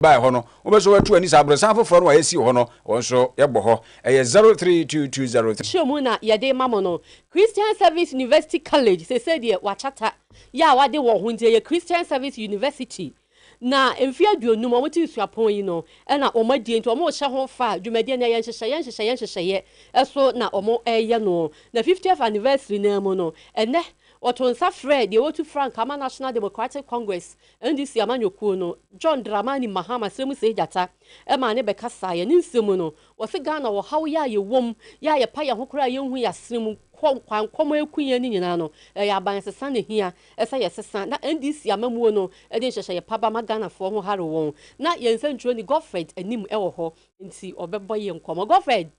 By hono, obeso wetu ani sabro sanfo fro no ayesi hono wonso yebo ho 032203 Shomuna yade mamono Christian Service University College se said ye wachata ya wade wo hunje ye Christian Service University na emfia duonu mo ti suapon yi no e na omadie nti omo hye ho fa dwumadie na ye nhyehyeye eso na omo eye no na 50th anniversary na mu no ene Otonsa Fred, the Otu Frank, Kama National Democratic Congress, NDC Amanyoku no, John Dramani Mahama, Semu Sejata, Emma Nebekasa, and Insimuno, was a gun or how ya ye wom, ya ye paya who cry young we assume come queen in ano, ya by a son here, as I son, not NDC Amamuno, and then she Papa Magana for who had won, not yen send Johnny Goffred and Nim Elho, and see or Beboy and Como Goffred.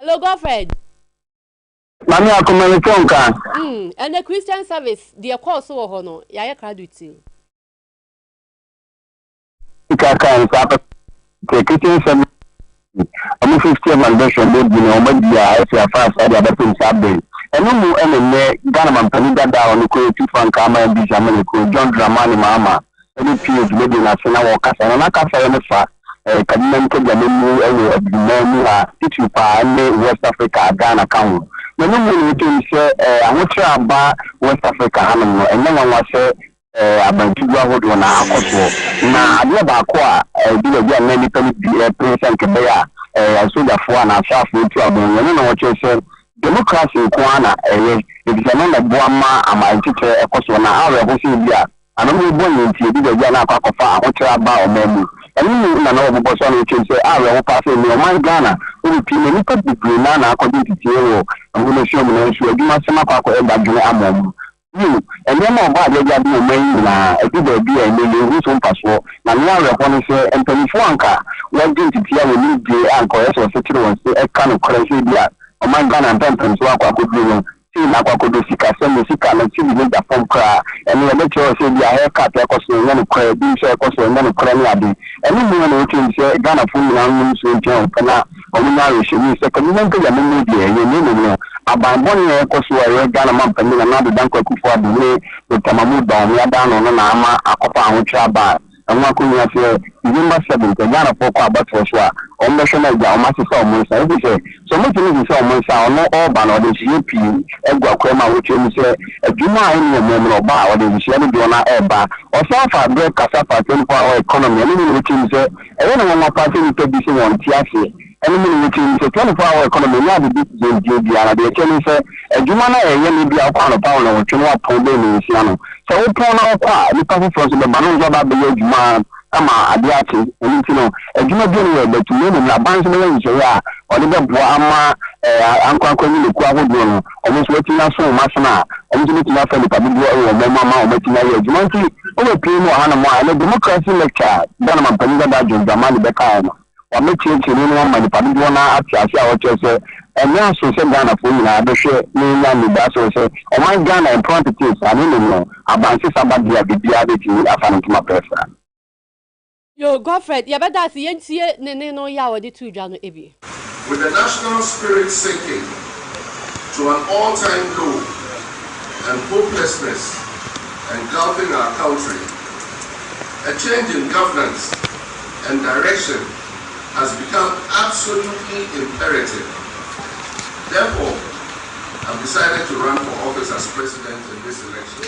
Hello, Goffred. Mami akometonka. And the Christian Service, the course so hono, ya graduate. Ikaka papa the Christian Service. I'm 50 foundation dey be no media if you fast at the thing sabe. Enu mu enene Ghana man panida da on ko tu fan kama bi jamani ko John Dramani Mahama. Any PhD maybe national workers na kasa no fa kadina nko jamani ewo adimani a titu pa ne West Africa Ghana kan. Many women can say, I want to about West Africa, and then I was about to go to an alcohol. Now, I never acquire a many place and Kabea, so therefore, and I shall feel trouble. You know what you said. Democracy in Kwana, it is another Boama, and my teacher, a person, I was in there. And I'm going to be the Ghana Kakofa, I want to about a and you know, the person which say, I will pass in your mind Ghana, who will be many people Nana according to Tiro, and will show me that you must not go back to Amon. You and then more bad, they got no main, a good be a million who's on password. Now, you are going to say, and Pennyfonka, what did you tell me the uncle or such a kind of crazy beer? Oh my Ghana and Temples, what I could do. See, now I could do Sika, send the Sika, and see the phone cry, and we let you say, their haircut, a cost of one credit, being so cost of one credit. And then we can say, Ghana full round, so John, Pana, or Marish, and second, you don't get a media, you know, about 1 year cost where Ghana month and another Danko for the way with Tamamu down, we are down on an armor, a copa, which are bad. And one could say, December 7th, Ghana for about Joshua, or National Master Salmon, I say, so much of the Salmon sound no urban or the GP, Edgar Crema, which you say, a Juma in your memory or bar or the Shelly Dona air bar, or Safa, break Casapa, 24-hour economy, and which you say, I don't know what party you take this one, Tiasi. And which is a 24-hour economy, now the big JD, the attorney say, a Jumana, a be a pound or 2 pound in Siano. So, we turn out the person from the Banon about the Juma, Ama, Adiati, and you know, a Juma Junior, but to name a bunch of names, or the Boama, Uncle Community, Quahodono, almost waiting us so much now, almost looking after the public or Mama or Matina, Jumanti, over Primo Hanama, and a democracy lecture, Donama Panida, Jamani Becano. Or make change in anyone by the public one at Chasia or Chelsea, and now so said Ghana for me, I share mainland with us also. Or my Ghana and quantities, I don't know about this about the BRD, I found my preference. Yo, Godfred, you better see no yaw the 2 Jano Ebi. With the national spirit sinking to an all-time low and hopelessness engulfing our country, a change in governance and direction has become absolutely imperative. Therefore, I've decided to run for office as president in this election.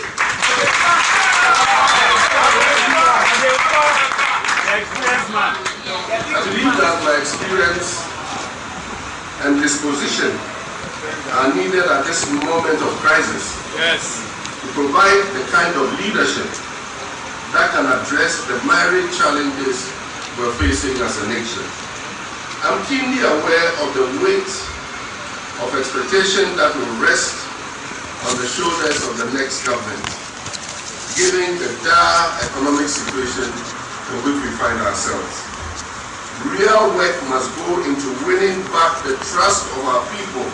I believe that my experience and disposition are needed at this moment of crisis to provide the kind of leadership that can address the myriad challenges we're facing as a nation. I'm keenly aware of the weight of expectation that will rest on the shoulders of the next government, given the dire economic situation in which we find ourselves. Real work must go into winning back the trust of our people,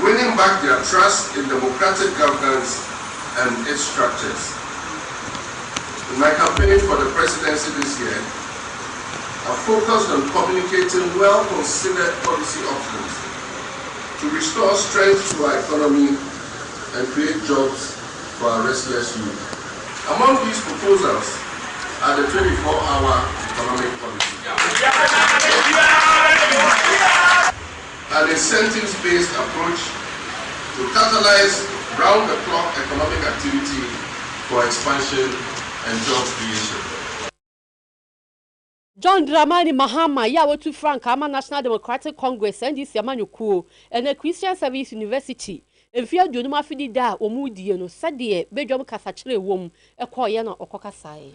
winning back their trust in democratic governance and its structures. In my campaign for the presidency this year, are focused on communicating well-considered policy options to restore strength to our economy and create jobs for our restless youth. Among these proposals are the 24-hour economic policy, an incentives-based approach to catalyze round-the-clock economic activity for expansion and job creation. John Dramani Mahama, Yawotu Frank, Ama National Democratic Congress, and this Yamanuku, and the Christian Service University. If you do not feed that, or moody, no, Sadia, Bedroom Casachre womb, a coyana or cocasai.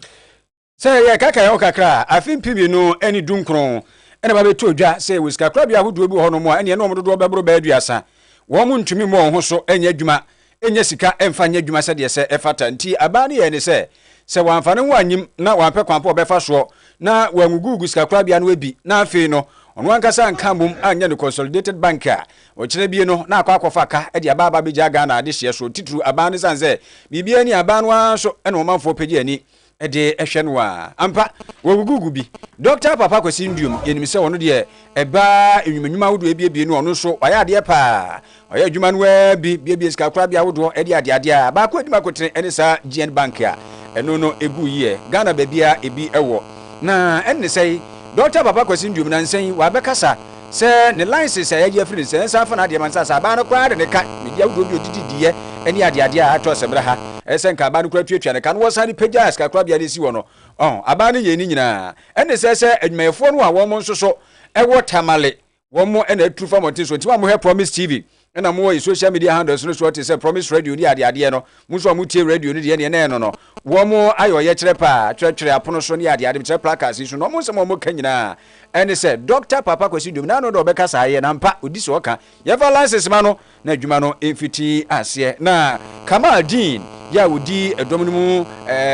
Say, ya kaka okakra, afin pibi no any dunkron, and about to ja say with Scrabia who do no more, and you know, do a beduasa. Woman to me more, so, and yeduma, and Jessica, and Fanya Juma said, yes, effort and tea, abani, and say. Se wan fa ne wanyim na wan pe kwampo befa so na wan gugu Scrabia no bi na afi no ono ankasa ankambum anya ne consolidated bank a o kire bie no na akwafa ka e de ababa be jaga na ade hye so titru aban ne sanse bibia ni aban no aso e no manfo pegi ani e de ehwe no a ampa wo gugu bi Dr. Papa Kwesi Ndum yenim se wono de e ba enwumanwuma wodo ebie no ono so waya de pa oya adwuma no bi Scrabia wodo e de ade a ba ko adwuma kotere ene sa GN bank a eno no egu ye Ghana babia ebi ewo na enne sei Dr. Papa Kwesi Ndum na nsen wa bekasa se ne license ya ye free se nsa fa na de mansa sa ba no kwa de ne ka media wodo bi odididie eni ade a ato sebra ha ese nka ba no kwa tuatwa ne ka no wosani pagya Scrabia de si wo no aba ne ye ni nyina enne se adwumayefo no a wo mo nso so ewo tamale wo mo ena true famoti so ti wa mo he Promise TV ena mo social media handles no so say Promise Radio ni ade no mo so mo tie radio ni de ne no wo mo ayo ye kire pa twetwere apono so ni ade kire placards so no mo se mo kanyina ene say Dr. Papa Kwesi Ndum na no do beka sa ye na mpa odi so ka ye va license ma no na adwuma no emfiti ase na Kamal Dean ya odi edom no mu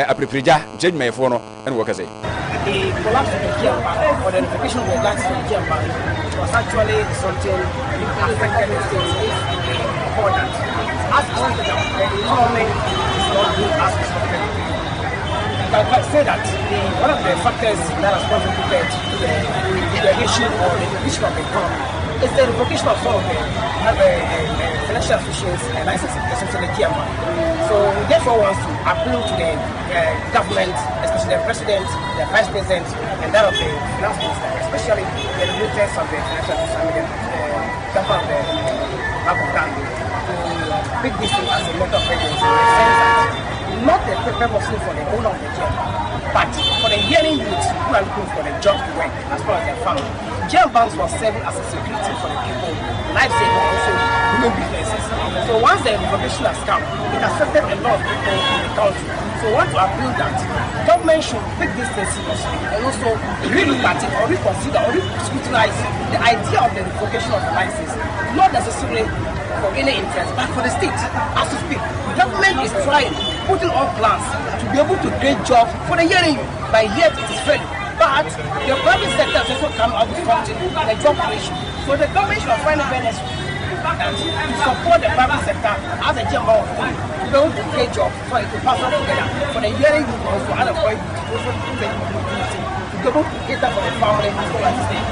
aprepreja jedwumayefo no ene wo ka say the collapse of the GM or the unification of the gas in the GM was actually something affected the state important. As the economy is not good as expected. I can say that one of the factors that has contributed to the degradation or the depletion of the economy is the revocation of some of the financial officials and licenses, especially the GM. So we therefore want to appeal to the government, especially the president, the vice president, and that of the finance minister, especially the regulators of the financial system, the government of the Bank of Ghana, to pick this thing as a matter of urgency, in the sense that not the purposely for the owner of the job, but for the yearning youth who are looking for the job to work as far as their family. Jail banks were serving as a security for the people, life-saving also human businesses. So once the revocation has come, it affected a lot of people in the country. So we want to appeal that government should take this thing seriously and also relook at it or reconsider or scrutinize the idea of the revocation of the license, not necessarily for any interest, but for the state. As to speak, the government is trying, putting on plans to be able to create jobs for the year, but yet it is failing. But the private sector has also come out with something, the job creation. So the government should find a way to support the private sector as a general to be able to create jobs so it will pass on together. For the year, also unemployed, also to be able to cater for the family as well as the state.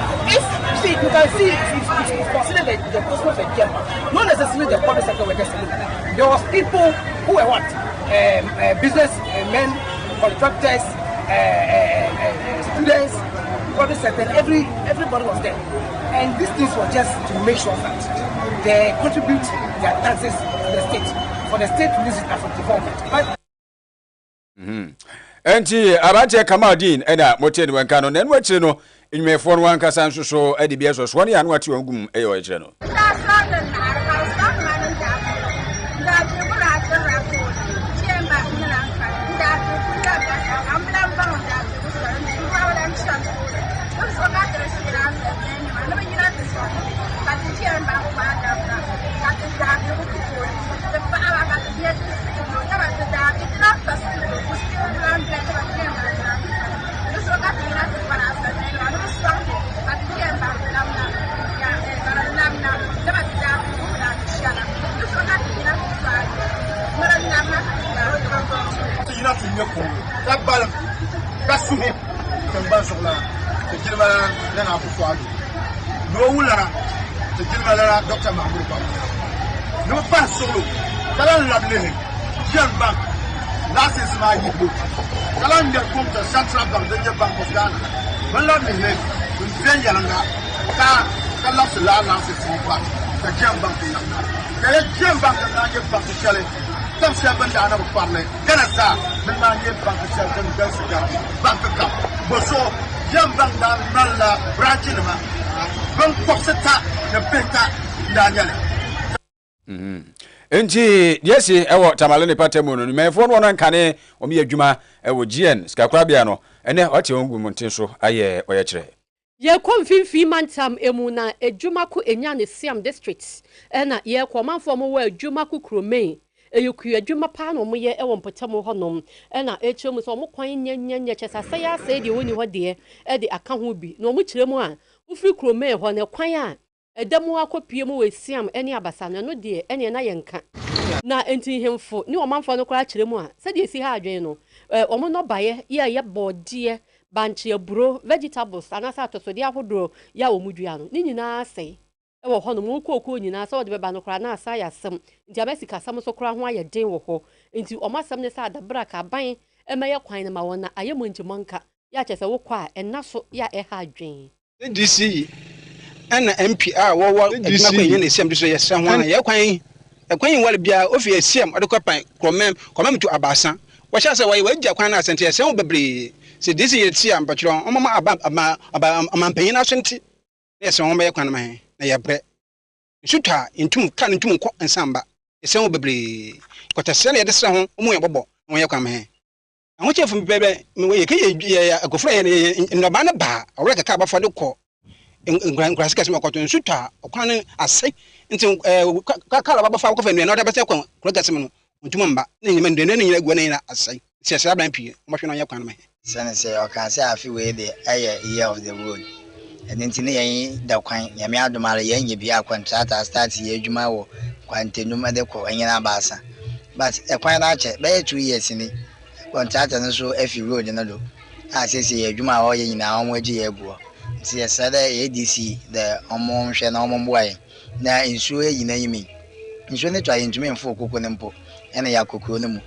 If you can see, if you consider the customers of Gemma, not necessarily the public sector workers alone. There was people who were what? Business men, contractors, students, public sector, everybody was there. And these things were just to make sure that they contribute their taxes to the state, for the state to use it as a development. Enti abante Kamal Dean ena moteni wankano na enwachi no enwefo no wankasa nso so adibia so so ne anu ati wangum eyo ejere no Dr. Mahmoud Baba. No pass solo. Kala la blehe. Jan bank. That is my book. Kalanga come to Central Bank, the Bank of Ghana. When let me hear, when Zenyananga, Kalas Lana is so bad. The Jam Bank. The Jam Bank and Nanya Bank to Kelly. Some 7 down of family. Ganasa, the Nanya Bank to Shelton Belsica, Bank of Cup. But so, Jam Bank down Nala, Brachinama, Bank Poseta, the Penta, Daniel. Enti yesi ewo tamalene patemu no mefo no nkane omi adwuma ewo GN skakrabia no ene ote ongu muntin so aye oye kire ye konfinfi mantam emu na adwuma ko enya ne Siam district ena ye komanfo mo wa adwuma ko kromei eyuku adwuma pa no mo ye ewo mpotamo honom ena echemu so mo kwan nyanya chesasa ya se de woni ho de e de aka ho bi no mo kiremu a ufri kromei ho ne kwan a edemu akopie mu we Siam ene abasa no de ene na yenka na enti hemfo ni omanfo no kora kiremu a se de si ha adwen no omo no baye ye bode banche bro vegetables anasa atosode ahodro ya omudua no ni nyina asai ewo ho no mu kokko nyina sa ode beba no kora na asa ya sem nti abesika sam so kora ho aye den wo ho nti omasam ne sa adabra ka ban emeye kwan na ma wona ayemo ntimanka ya chese wo kwa enaso ya ha adwen DC ana MPR wo edina kwa yen esiam diso yesra ho na ye kwan wale bia ofi esiam ode kwapan komem to abasa wo sha se wo agya kwan na asente yesra wo bebre se DC yetiam patro omama amampanyin asente yesra wo be kwan ma he na ye bre nsuta intum kan intum ko nsamba yesra wo bebre kotase na ye desra ho omo ye bobo wo ye kwan ma he ho chefu bebe me ye ke ye agofra ye ndoba na ba owre kaka abafa de ko ngran sika sima kwato nsuta okwan asai nti kala baba fa kofa na odabese kwa krogasem no ntuma mba na nyima ndene na nyina gwa na asai siasa ban pie mohwe no yakwan ma sane say o kan say afi we dey aye year of the road and nti ne yen da kwan nyame adomare yen ye bia contractor start ye adwuma wo kwantenum de ko anyina baasa but e kwan na che be 2 years ni contractor no so afi road no do a say ye adwuma wo ye nyina wo agi ye buo nti yesa da ADC the omon hwe na omon boy na insuo yina yimi insuo ne twa yintumi mfo kokko ne mpo ene ya kokko ne mu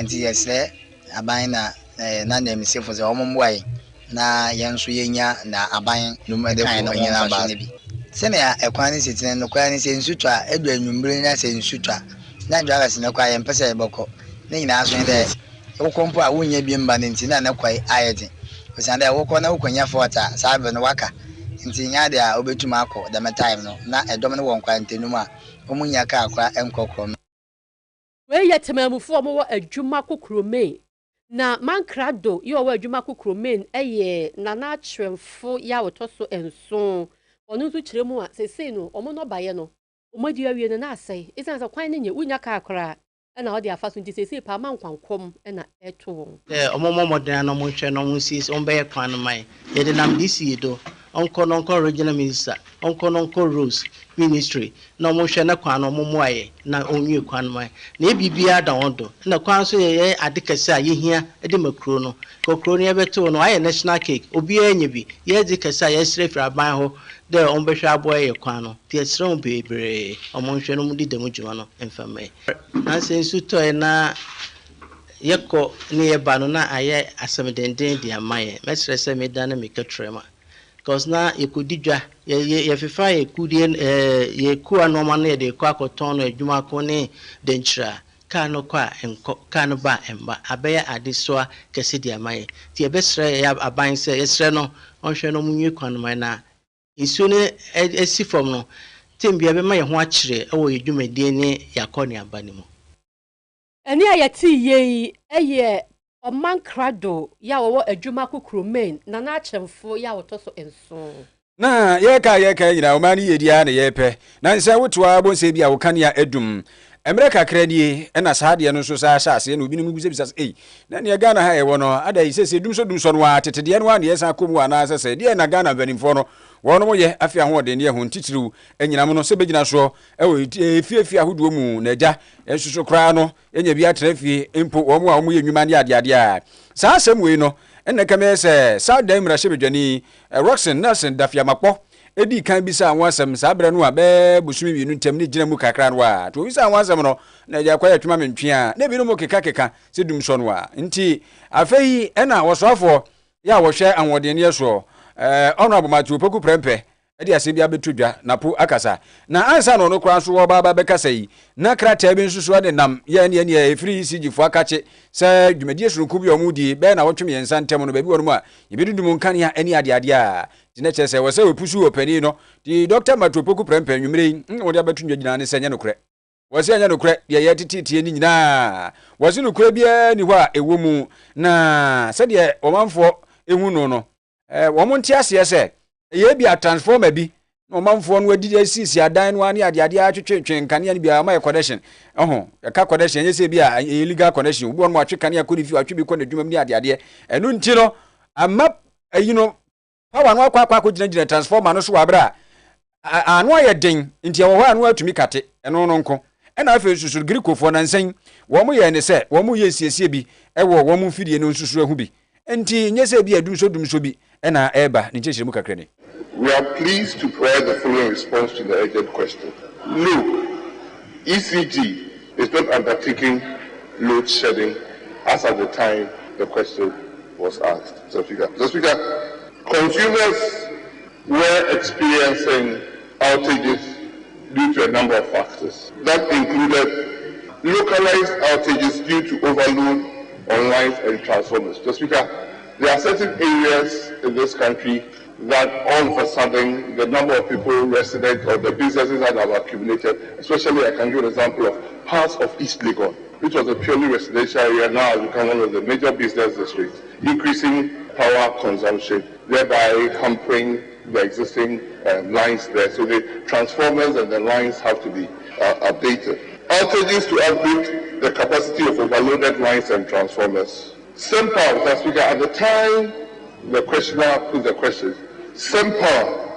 nti yesa aban na na misefo ze omon boy na yenso yenya na aban numede ko nyina ba ne bi sene ya ekwan ne sitine no kwa ne se nsutwa edu anwumbere na se nsutwa na ndwa se ne kwa yempese eboko ne nyina aso ne de wokompo a wonya bi mba ne nti na ne kwai ayede osande wokọ na wokonya fota sabe no waka nti nya de a obetuma akọ the time no na edom no won kwantenum a omunya ka akwa enkokro we yetemamufo omo adwuma kokrome na mankrado ye owo adwuma kokrome eye nana atwemfo ya wotoso enso onu nso kiremu a sesei no omo no baye no omadi awie no na asai isanza kwan ne nye unya ka akra na odi afaso nti sesei pa mankwankom na eto omomo modern no mo hwe no mo sis on be kwan mai ye de nam DC do onko regional minister onko Rose ministry na mo hwe na kwan no mo moaye na onwie kwan mai na bibia da wondo na kwan so ye adekase a ye hia de makro no kokro no ye beto no aye national cake obi anya bi ye adekase a ye srefra aban ho de on be hwe aboy ye kwan no tie sron bebre omo hwe no mo di demu djuma no enfame na sensu to na yeko ni eba no na aye asemdenden di amaye mesre se medana mekatrema cause na yekodidwa ye fifa yekudie yeku anoma na de kwa koton no adwuma ko ne denchira ka no kwa enko ka no ba emba abeya adesoa kese di amaye ti ebesre ya aban se yesre no onhwe no munyi kwan man na isu ne esi from no tembia be ma ye ho akire ewo yedwumadie ne yakoni abani mu eni ayati ye eye omankrado ya wo adwuma kokromane na na achemfo ya wotoso enso na yeka nyina omani yedia na yepe na nse wotoa bonse bia wokania edum America kredi ena saade no so sa asase na obi no muguze bisa na ne Ghana ha ewo no ada isese dum so no atetede no ane yesa komu ana asase de na Ghana banimfo no wono mo ye afia ho de ne ho ntitiru enyinam no se begina so ewo efie ahodo mu na agya ensuso kra no enya bia trafie empo wo mo a wo ye nwuma ne ade a sa asem we no ena kame se Saudi Emirates bedwani Roxen Nelson dafia makpo edi kan bi sa wansam sa bere no a be busumi bi nu ntem ne gina mu kakra no a to bi sa wansam no na ja kwaya twuma mentwe a na bi no mo keka se dum so no a nti afei ena wosoafo ya wo hwe anwode ne yeso honorable Matthew Opoku Prempeh edi ase bia betudwa napo akasa na ansa no no kra so wo baba bekasa yi na krata bi nsusu de nam ye ne efiri sigifo akache se dwumadi esunku bi omudi be na wotwem yensa ntem no ba bi wonum a yebedudum nkania ani ade a dine chese wo se opusu opani no di Dr. Matthew Opoku Prempeh nwumre wo de betudwa gina ne se nya nokre wo se nya nokre ye tititie ni nyina wo se nokre bia ni ho a ewo mu na se de omanfo ehu no wo monte ase se ye bia transformer bi no manfo no adidi asisi adan no ani ade atwetwe nkania ni bia ma connection ka connection ye se bia illegal connection wo no atwekania ko ni fi atwe bi ko na dwuma ni ade enu nti no ama no power no akwa ko gina transformer no so wabra anu aye den nti wo ho anu atumi kate eno no nko ena afa susu grikofo na nsan wo mo ye ne se wo mo ye siesie bi ewo wo mo fidie no susu ahu bi nti nyese bi adum so bi ena eba ni chechire mu kakra ni. We are pleased to provide the following response to the urgent question. No, ECG is not undertaking load shedding as at the time the question was asked. So Speaker, consumers were experiencing outages due to a number of factors. That included localized outages due to overload on lines and transformers. So Speaker, there are certain areas in this country that all of a sudden the number of people resident or the businesses that have accumulated, especially I can give an example of parts of East Legon, which was a purely residential area, now has become one of the major business districts, increasing power consumption, thereby hampering the existing lines there. So the transformers and the lines have to be updated. Outages to update the capacity of overloaded lines and transformers. Same power, Mr. Speaker, at the time the questioner put the question, Sempower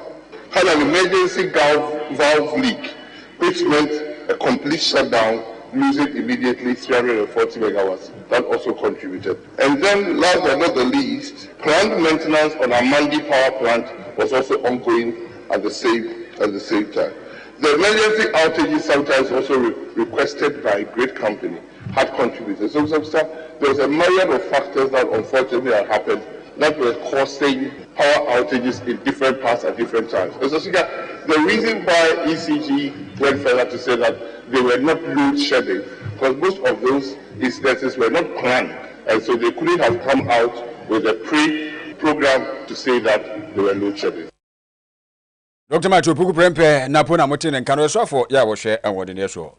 had an emergency valve leak, which meant a complete shutdown, losing immediately 340 megawatts. That also contributed. And then, last but not the least, plant maintenance on our Mandi power plant was also ongoing at the same time. The emergency outages, sometimes also requested by a great company, had contributed. So, there was a myriad of factors that unfortunately had happened that were causing power outages in different parts at different times. So, the reason why ECG went further to say that they were not load shedding, because most of those instances were not planned, and so they couldn't have come out with a pre-program to say that they were load shedding. Dr. Matthew Opoku Prempeh napona motene nkano sofo ya wo hwe enwode ne so.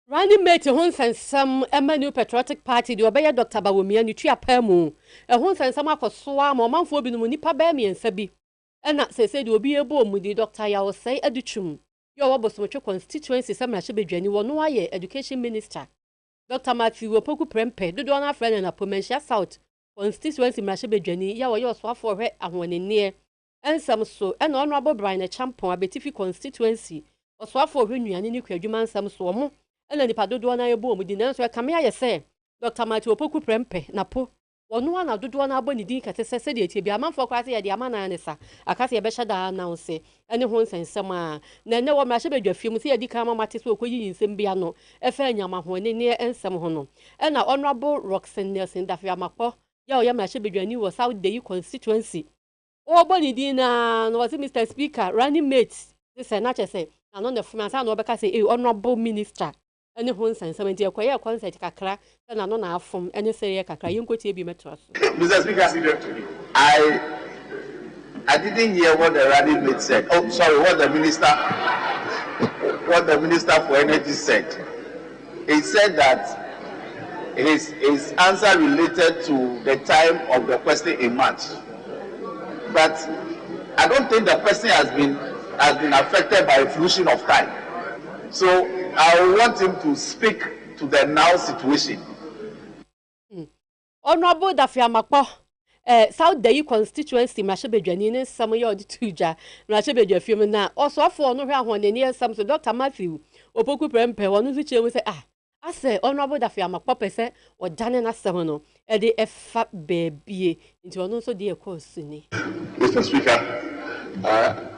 Running mate Honsensam Emmanuel Patriotic Party the obey Dr. Bawumia ni tua pamu. E Honsensam akosoa ma manfo bi no mu nipa ba miensa bi. Ena sese de obi ebo mu di Dr. Yawosei Adutwum. Yo wobosomtwe constituency sam na hye wono aye education minister. Dr. Matthew Opoku Prempeh dodo na friend na Pomensia South constituency na hye bedwani ya wo yo so afo hwe ahonene. Ensam so ena honorable Brian Champon abetifi constituency. Oso afo hwe nuane ni kwadwuma nsam so mo. Ena nipa dodo na yebo mu di nanso kame aye se Dr. Matthew Opoku Prempeh na po wono na dodo na abɔ ne din kete se de etie bi amanfo kwase ye de amana ne sa akase ye be hyada announce ene ho nsensem a na ne wo mrahye bedwafie mu se ye di kan mate so okoyi nsem bia no efa nyama ho ne ne ensem ho no ena honorable Roxen Nelson Dafia Makpo ya o ye mrahye bedwani wo South Day constituency o bɔ ne din na no was Mr. Speaker running mate se na chese na no ne fumansa na obeka se honorable minister ene ho nsensem nti ekoye concert kakra na no na afom ene sere kakra yenkotie bi metro so. Mr. Speaker, I didn't hear what the running mate said. Oh, sorry, what the minister for energy said. He said that his answer related to the time of the question in March. But I don't think the person has been affected by a fruition of time. So I want him to speak to the now situation. Honorable Dafia Makpo, South Day constituency, Mashebedwani, and some of the tuja, Mashebedwafim na, also for no hwe ahonene some so Dr. Matthew Opoku Prempeh, one of which we say, I say, Honorable Dafiama Papa said, or Janena Semono, and the F baby into an also dear course. Mr. Speaker,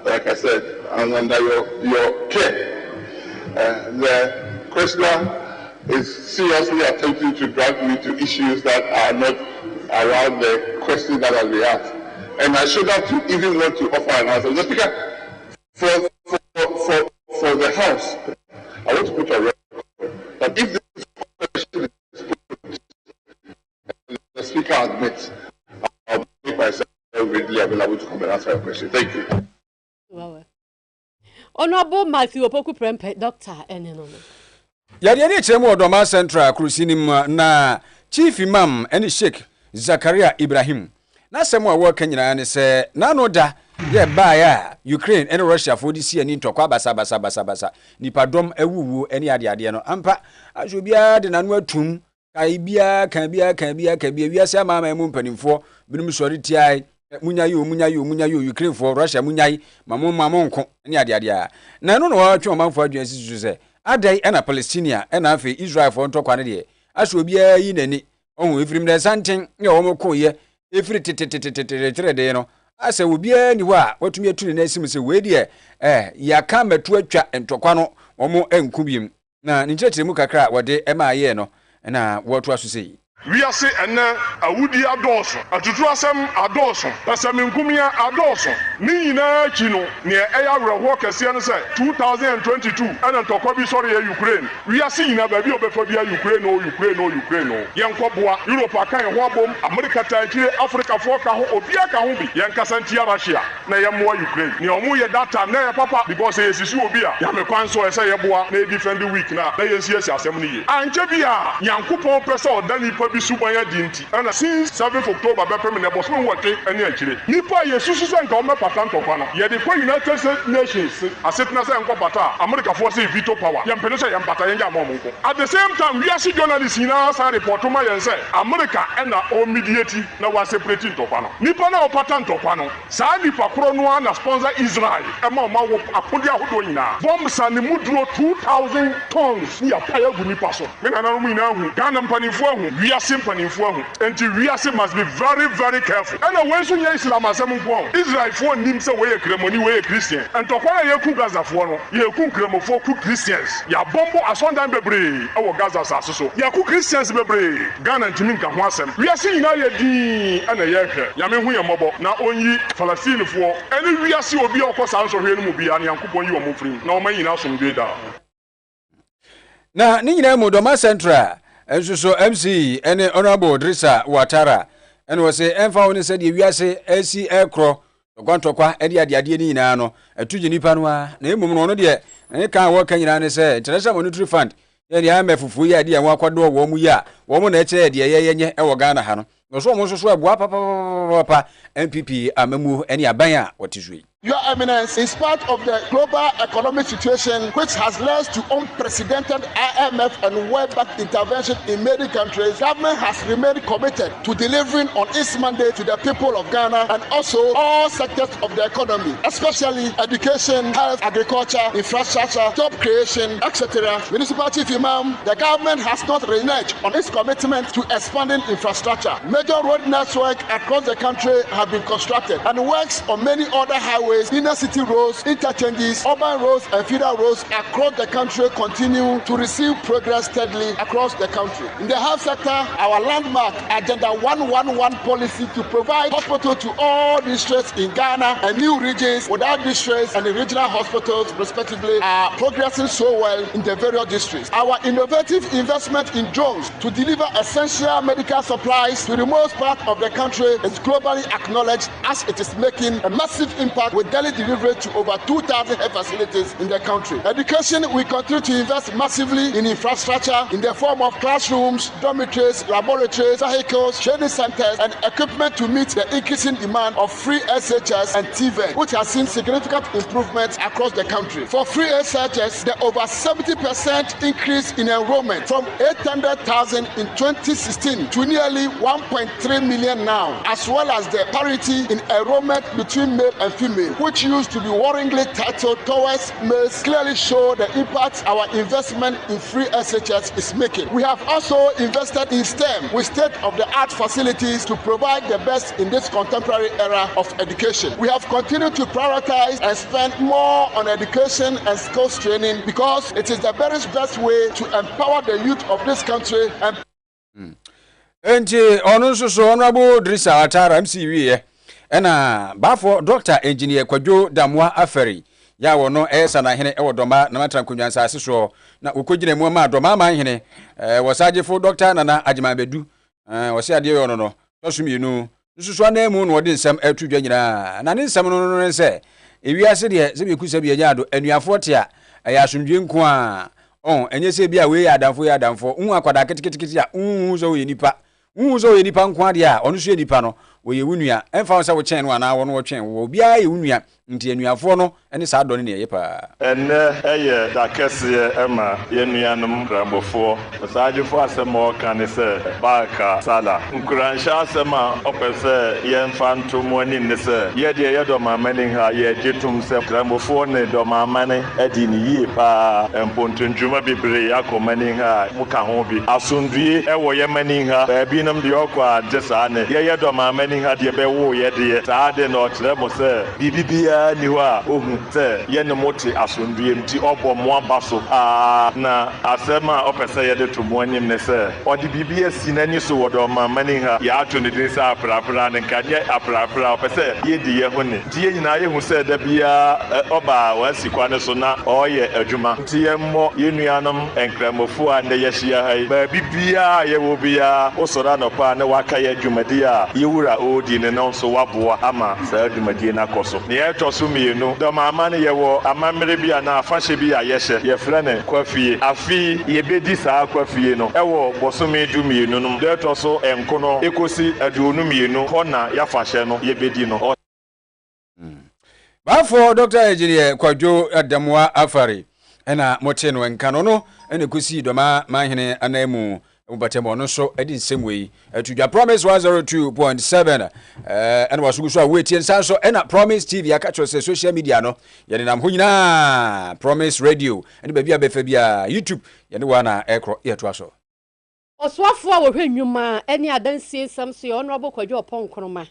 like I said, I'm under your care. The questioner is seriously attempting to drag me to issues that are not around the question that has been asked. And I should have to even want to offer an answer. Mr. Speaker, for the House, I want to put a record that if this question is put, the Speaker admits, I'll make myself readily available to come and answer your question. Thank you. Well. Honorable Matthew Opoku Prempe, Doctor, and no. Yadi chemo Doma Central Crucinim na Chief Imam and Sheikh Zakaria Ibrahim. Na semwa wo kanyina ne se na no da ye ba ya Ukraine and Russia for this year ni ntokwa basa nipadom awuwu eni ade no ampa ajobia de nanu atum kai bia kan bia wiase amama mu mpanimfo binum sori tiai munyayo Ukraine for Russia munyai mamon nko eni ade a na no no atwe omanfo adwen sisu se adai na Palestine na afi Israel for ntokwa ne de aso bia yi nani ohun efrim de santen ye wo mkoye efiri tetetetetetere de no ase obia ni ho a watumi atuni na asim se we de yaka metu atwa ntokwa no omo enkubiem na ninchetiremu kakra wode emaye no na wotu asosei we are say and awudi adoso atutu asem adoso pasaminkumia adoso ni nyina chino ne eya reho kese no say 2022 ana ntokwa bi sori ya Ukraine we are say nyina ba bi obefa bi Ukraine yenkoboa Europe akan ho abom America tankire Africa fo ka ho obi aka ho bi yenkasantia Russia na yemwa Ukraine ne omu ye data na ya papa because yesisu obi a ya mekwan so say yeboa na defend week na yensiesi asem ni ye anche bi a yankopon pesa odani Subaya dinti and since 7th October be permanent boss won work any akire nipa yesusu se nka o me patant okwa no ye de kwa United Nations asetna se nko pata America force veto power ye mpene se ye mpata ye nja momonko at the same time we are journalists na sa report ma ye say America na o mediate na wa separate okwa no nipa na o patant okwa no sa nipa kro no na sponsor Israel e ma wo apodi ahodo nyina bomb sa ne muduro 2000 tons ya paya gu nipa so me na no mu nyina hu Ghana mpanifo hu we are simpanifo hu enti we must be very very careful and when so nya Islam asem nko Israel fo nim se we kremoni we Christian entokwa ye ku Gaza fo no ye ku kremofo ku Christians ya bombo asondan bebre e wo Gaza sa so ya ku Christians bebre Ghana ntimi nka ho asem we nyina ye din ana ye hwe ya me hu ye mobo na onyi Palestine fo ene we obi okosa nso hwe no mu bia ne yankopon yi wo mfiri na o manyina so mbe da na ni nyina mu Doma Central enso MC ene Honorable Drisa Watara ene wo se emfa woni se de wiase AC ekro kwantokwa ede ade ni nyina no atuji nipa no a na emum no de ne kan wo kan nyina ne se International Monetary Fund ye ne amefufu ye ade ya wakwado wo mu ya wo mu na eche de ye yenye e wo Ghana ha no so mo so eboa papa MPP amamu ene aban a wotizui. Your Eminence, in spite of the global economic situation which has led to unprecedented IMF and World Bank intervention in many countries, government has remained committed to delivering on its mandate to the people of Ghana and also all sectors of the economy, especially education, health, agriculture, infrastructure, job creation, etc. Municipal Chief Imam, the government has not reneged on its commitment to expanding infrastructure. Major road networks across the country have been constructed and works on many other highways, inner city roads, interchanges, urban roads and feeder roads across the country continue to receive progress steadily across the country. In the health sector, our landmark Agenda 111 policy to provide hospitals to all districts in Ghana and new regions without districts and the regional hospitals respectively are progressing so well in the various districts. Our innovative investment in drones to deliver essential medical supplies to the most part of the country is globally acknowledged as it is making a massive impact with daily delivery to over 2,000 health facilities in the country. Education, we continue to invest massively in infrastructure in the form of classrooms, dormitories, laboratories, vehicles, training centers, and equipment to meet the increasing demand of free SHS and TVET, which has seen significant improvements across the country. For free SHS, the over 70% increase in enrollment from 800,000 in 2016 to nearly 1.3 million now, as well as the parity in enrollment between male and female. which used to be worryingly titled Towards Maize, clearly show the impact our investment in free SHS is making. We have also invested in STEM with state-of-the-art facilities to provide the best in this contemporary era of education. We have continued to prioritize and spend more on education and skills training because it is the very best way to empower the youth of this country and Honorable Drisa Atara MCV bafo Dr. Engineer Kwadwo Damwa Aferi ya wono na hene doma na matran kunyansa aseso na ukogine mu ma doma ma hene wasagefo Dr. Nana Ajimabedu wase ade yo no tosumienu nsusu na mu no wode nsam atudwa nyina na ne nsam no nse ewiase de se be kusa bi anya do anuafo te a ya asundwe nko a enye se bi a we ya adamfo akwada ketekete a so ye nipa so ye nipa nko ade a onu so ye nipa no we ye wunua emfa so wo chen no ana wo no wo chen wo bia ye wunua nti anuafo no ene sa do ne ye pa eye da kese ema ye nuanom rambofo osajefo asemo kan se baka sala nkuransha asema opese ye mfa ntomo ani ne se ye de ye do mamani ha ye jetum se rambofo ne do mamani adi ni yi pa empontunjuma bibre yakomani ha muka ho bi asundue ewo ye mani ha ba bi nam de okwa jesa ne ye do mamani ha de be wo ye de ta de no kire mo se bibibia ni wa ohun se ye ne moti asundue mti obo mo abaso na asema opese ye de tomo anyim ne se odi bibia si nani so wodo mamani ha ya ato ne din sa aprapra ne kanye aprapra opese ye di ye hone die nyina ye hu se da bia oba wasi kwane so na oye adwuma nti ye mo ye nuanom enkramofo a ne ye hia hai ba bibia ye wo bia osora no pa ne waka ye adwumadi a ye wura odi ne no so waboa ama sa adwumadi na koso ne ye toso mienu do mama ne ye wo amamere bia na afahye bia ye hye ye frɛ ne kwafie afi ye bedi saa kwafie no ewo bosome du mienu no de toso enkono ekosi aduonu mienu hona ya fahye no ye bedi no bafo Dr. Engineer Kwadwo Damwa Afari ena mote no enkano no ene kusi doma mahene anamu ubatemo no so edi nsemwe atudwa Promise 102.7 ena wasugu so aweti ensa so ena Promise TV akacho se social media no yene nam ho nyina Promise Radio ene ba bia befa bia YouTube yene wana ekro yeto aso oswafo a wohwe nnwuma ene adansie samso Honorable Kwadwo Ponkroma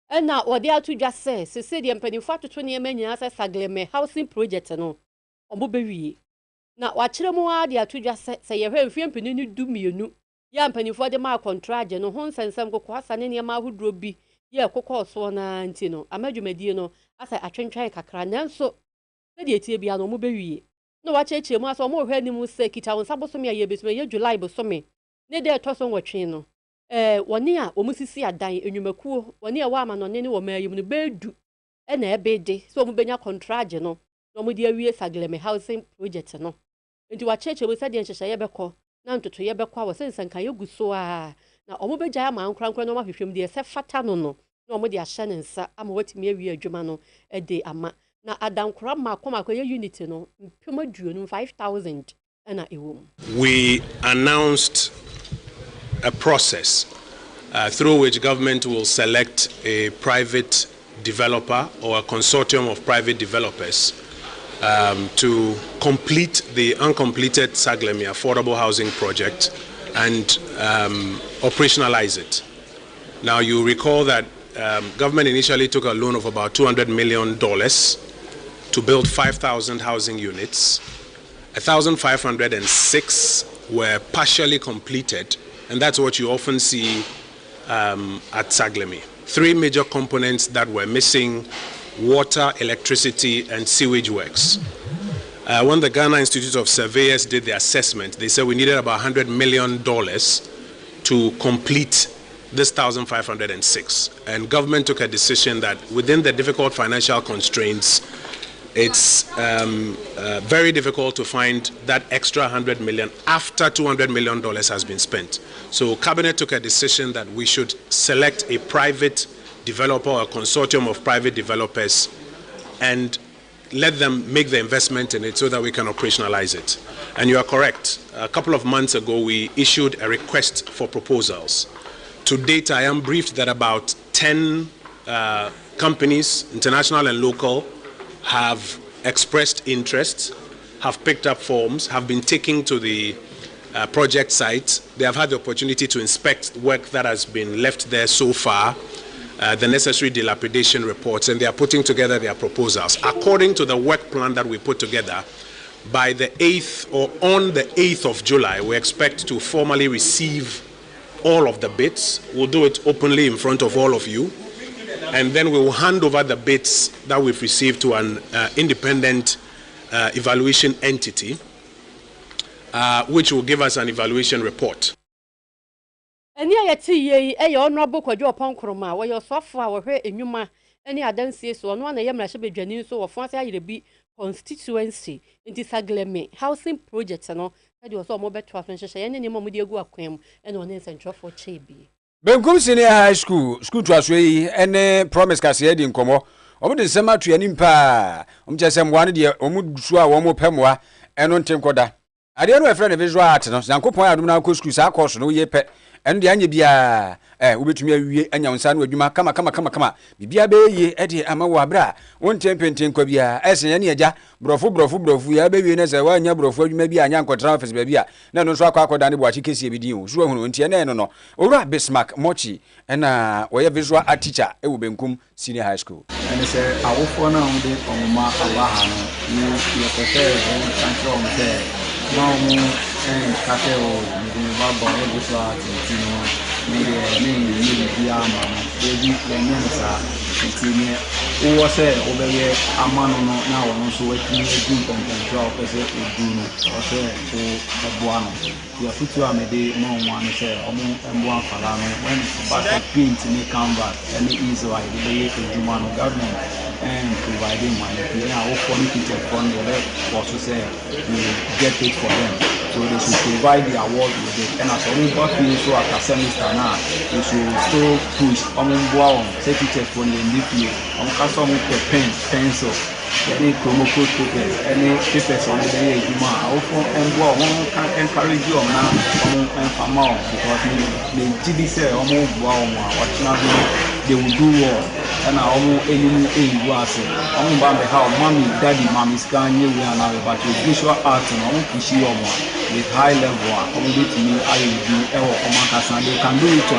ena ode atudwa se de mpanifo atoto ne emanyina se Sagleme housing project no ombo bewie na wachiremu ade atudwa se yehwe mfie mpini du mienu ya mpanifo de ma contract no ho nsensem kokko asa ne ma ahudro bi ye kokko so na nti no amadwumadie no asa atwentwan kakra nanso se de etie bia no ombo bewie no wacheche mu asa ombo hwe animu se kita won sabosome ye besome ye July bosome ne de toso nwotwe no woni a omusisi adan enwumakuo woni a wa amanone ne wo mayim no bedu na ebede so omubenya contract no no mudi awie Sagleme housing project no nti wa cheche we sade nhyehyɛ ye bɛkɔ na ntoto ye bɛkɔ a wɔsensan kan yegu so a na omubegya ya ma nkrankran no ma hwehwem de sɛ fata no no na omudi ahye ne nsa ama watimi awie adwuma no de ama na adankora ma koma akɔ ye unity no mpema duonu 5000 na ewom. We announced a process through which government will select a private developer or a consortium of private developers to complete the uncompleted Sagleme affordable housing project and operationalize it. Now you recall that government initially took a loan of about $200 million to build 5,000 housing units. 1,506 were partially completed, and that's what you often see at Sagleme. 3 major components that were missing: water, electricity, and sewage works. When the Ghana Institute of Surveyors did the assessment, they said we needed about $100 million to complete this 1,506. And government took a decision that within the difficult financial constraints, it's very difficult to find that extra $100 million after $200 million has been spent. So Cabinet took a decision that we should select a private developer or a consortium of private developers and let them make the investment in it so that we can operationalize it. And you are correct. A couple of months ago, we issued a request for proposals. To date, I am briefed that about 10 companies, international and local, have expressed interest, have picked up forms, have been taken to the project site. They have had the opportunity to inspect work that has been left there so far, the necessary dilapidation reports, and they are putting together their proposals. According to the work plan that we put together, by the 8th or on the 8th of July, we expect to formally receive all of the bids. We'll do it openly in front of all of you, and then we will hand over the bids that we've received to an independent evaluation entity, which will give us an evaluation report. And yeah, honorable Kwadwo Ponkroma, where your software were enyuma any adansie so no na yemra hye bedwani so wofo ase ayire bi constituency inti sagleme housing project no that was all beto afenhye ye ne mo de egu akwam and on central for chebi Benkum Senior High School to aswe ene promise KaseƐ di nkomo omo de nsema to ani mpa omchesem wane de omudu a wo mo pemwa eno ntenkoda ade no efre ne visual art no yankopon adum na ko school sa course no ye pe eno de anye bia wobetumi awie anyansa no adwuma kama bibia be ye ede ama wo abra wontem penten kwa bia esen ne agya brofu ya be wie ne se wa anya brofu adwuma bia anya nkotra office ba bia na no so akwakoda ne boachi kesi ebidin wo so ahunu ntie na eno no owura Bismarck Mochi na wo ye visual art teacher e wo Benkum Senior High School and say awofo na wo de omma abaha no ni ye kete control mo say no mo KaseÄ o ni ba bo visual art no ni bia ma ebi lenensa tini o wo se obeye amano no na wo so wati edu control pese edu no o se o boano ya futu amede mo nwa no se omo embo afala no when about paint ni canvas and easy why the way edu no government and providing money na o for teacher fund for so say we get it for them. So they should provide the award with it. And as we got to so at semester now, we should still push on board say teachers when they need to on custom with pen, pencil, any promo code papers, any papers on the day you and one can encourage you now and farm out because the GD say almost what now they will do well. And I almost any was on by how mommy, daddy, mommy scan you and I but with visual art and I won't push you on with high level only to me I will do they can do it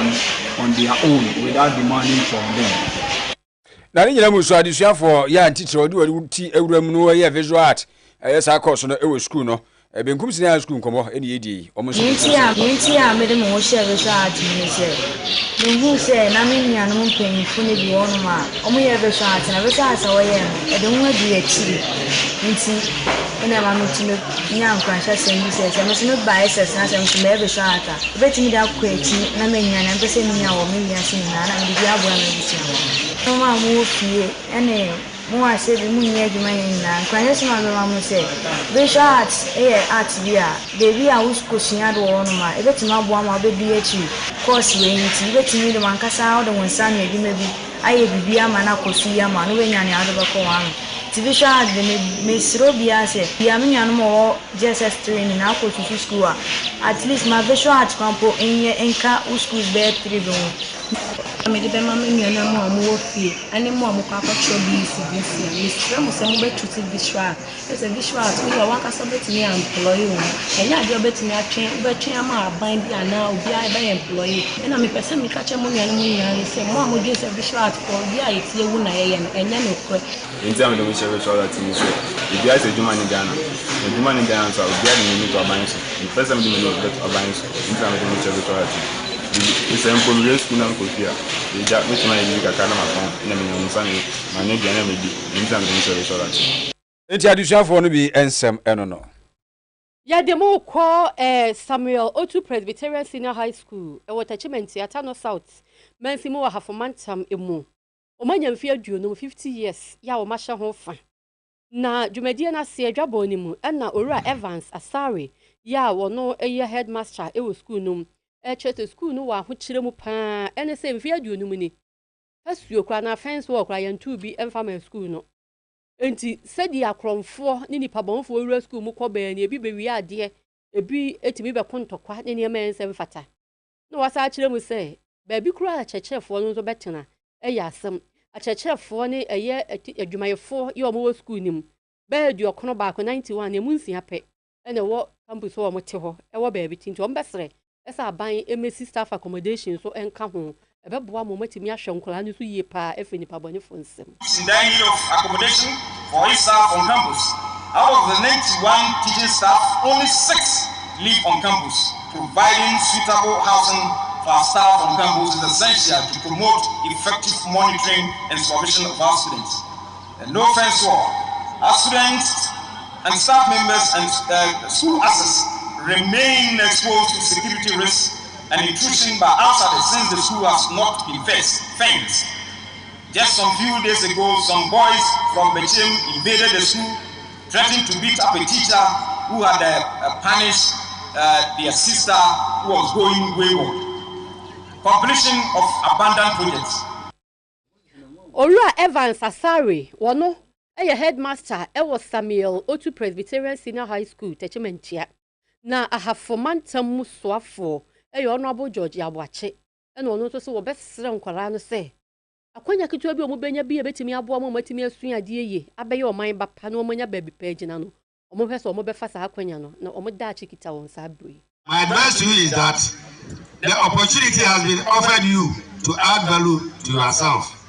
on their own without demanding from them. Na ni nyina muso adesua for ya teacher odi ti ewuram no ye visual art yes course no e school no Benkum Senior High School nkomo eni edi omo so minti a mede mo share visual art ni se no hu se na me nua no mpanyifo ne bi wono ma omo ye visual art na visual art wo ye no e de ho adi achi nti ina ma me time nya nkwansha se ni se me so me ba SS na se me visual art betimi da kwa achi na me nua na mpese me nua wo me nua se na na me bi abo na me tia no ma mo fie ene mo wa se bi mu ni adwuma ni na kwanye se ma be ma mo se visual art art bia baby a uskosia do wono ma ebetimi abo ama be bi achi course we nti ebetimi do man kasa do wonsa na adwuma bi aye bibia ama na kosu ya ma no we nya ne ado be ko wan ti visual art de me siro bia se bia me nya no mo JSS training na ko to school at least my visual art campo enka schools be 3 do me de be ma me nya na mo amu ofie ani mo amu kwa control this year me mo se mo be tuti visual it's a visual art we wa ka so betimi employee wo enya de betimi atwen be twen ama aban bia na obi a be employee na me pese me ka che mo nya no mo nya se mo amu de se visual art for bia etie wu na ye enya no kro ntia me de mo che visual art ni so ibi a se juma ni Ghana so obi a ni to aban so the first time me no get aban so ntia me de mo che visual art it's a important school na ko here e ja me tuma ni ka kana ma kon na me no nsa ni ma ne bia na me di ntia me de mo che visual art enti adusua for no bi ensem eno no ya demo ko Samuel Otu Presbyterian Senior High School e watachment ata no South mansimu wa hafomantam emu omanya mfi aduonu 50 years ya o mahye ho fa na dwumadie na se adwabo ni mu na Owura Evans Asare ya wono eye headmaster e wo school num chete school no wa ho kire mu pa ene se mfi aduonu mu ni asuo kwa na fence work ra yantu bi emfa school no enti sedi akromfo ni nipa bonfo Owura school mu ko ba ni ebi bewi ade ebi etimi be kontokwa ne ne men se mfata no wasa kire mu se ba bi kura chechefo no zo betena eya asem akyerɛkyerɛfoɔ ne ɛyɛ adwumayɛfoɔ yɛ ɔmo wɔ school nim bɛɛ du ɔkono baako 91 ne mu nsia pɛ ɛna ɛwɔ campus hɔ ɔmo te hɔ ɛwɔ baabi tinti ɔmo bɛsrɛ ɛsɛ aban emesi staff accommodation so ɛnka ho ɛbɛboa mo matimi ahwɛ nkɔla no so yie paa ɛfɛ nipa bɔnefo nsɛm. In the need of accommodation for each staff on campus. Out of the 91 teaching staff, only 6 live on campus. Providing suitable housing for our staff on campus is essential to promote effective monitoring and supervision of our students. And no offense to all, our students and staff members and school access remain exposed to security risks and intrusion by outsiders since the school has not been fenced. Just some few days ago, some boys from Bechim invaded the school, threatening to beat up a teacher who had punished their sister who was going wayward. Completion of abandoned projects. Olua Evans Asare, wano, headmaster, was Samuel Otu Presbyterian Senior High School, Techimentia. Na ahafomantam musoafo, Honorable George Yawache, and one also so best strong Korano say. Akwanya kitu abi omo benya bi ebetimi aboa mo matimi asun ade ye abaye oman ba pa no omanya baby page na no omo hwe so omo befa sa akwanya no na omo da chikita won sa abri. My advice to you is that the opportunity has been offered you to add value to yourself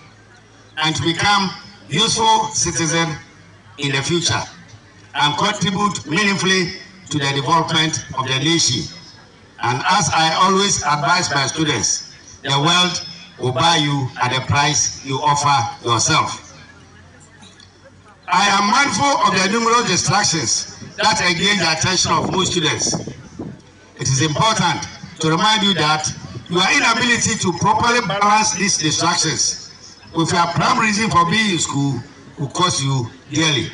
and to become useful citizen in the future and contribute meaningfully to the development of the nation. And as I always advise my students, the world will buy you at the price you offer yourself. I am mindful of the numerous distractions that engage the attention of most students. It is important to remind you that your inability to properly balance these distractions with your prime reason for being in school will cost you dearly.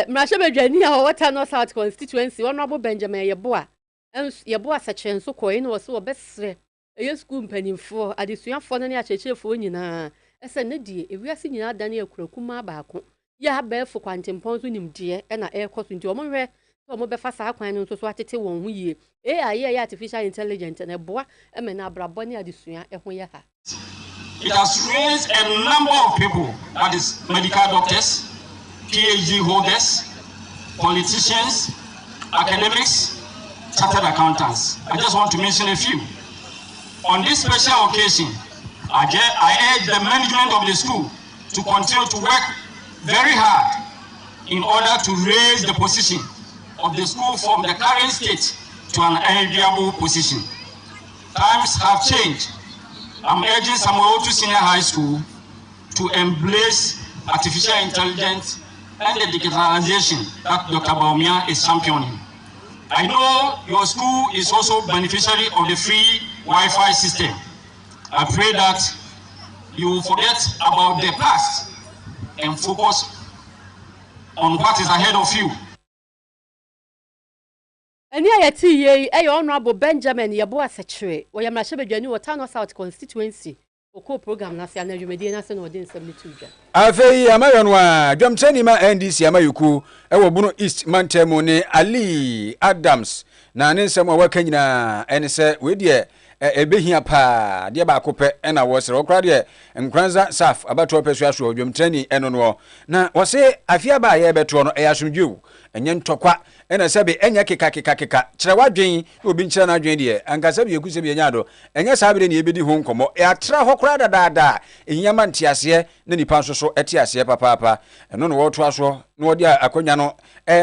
Mrashabejani Hawata North South constituency, Honorable Benjamin Yeboah. Yeboah section so coin was so best a school penny for a dissuan for any acheche for nyina. Ese ne die e wiase nyina dane akrakuma baako. Ya ba for quantum pounds nim die e na air cost nti omo hwe so omo befa sa kwan no so atete won ho yie. AI artificial intelligence na boa e me na abrabọ ne adisua e ho ye ha. It has raised a number of people, that is medical doctors, PhD holders, politicians, academics, chartered accountants. I just want to mention a few. On this special occasion, I urge the management of the school to continue to work very hard in order to raise the position of the school from the current state to an enviable position. Times have changed. I'm urging Samuel Otu Senior High School to embrace artificial intelligence and the digitalization that Dr. Baumia is championing. I know your school is also beneficiary of the free Wi-Fi system. I pray that you forget about the past and focus on what is ahead of you. And here at TA, Honorable Benjamin Yeboah Secretary, where Mrashabejani or Town South constituency. Oko program na sia na dwumedi na se na odin 72 afei amayanwa dwamtani ma NDC amayuku ewo bunu East Mantemu ne Ali Adams na ne nsem awaka nyina ene se we de ebehia pa de ba akopɛ na wo sere okra de nkranza saf abato opesu aso dwamtani eno no na wo se afia ba ye beto no eyasomdwu enye ntokwa ena sebe enya keka kyerɛ wadwen obi nkyerɛ na adwen de anka be yekuse be enya do enya sabere ne ebedi ho nkomo atra hɔ kra dadaada enyama ntiase ne nipa nso so etiase papa eno no woto aso na wodi akonya no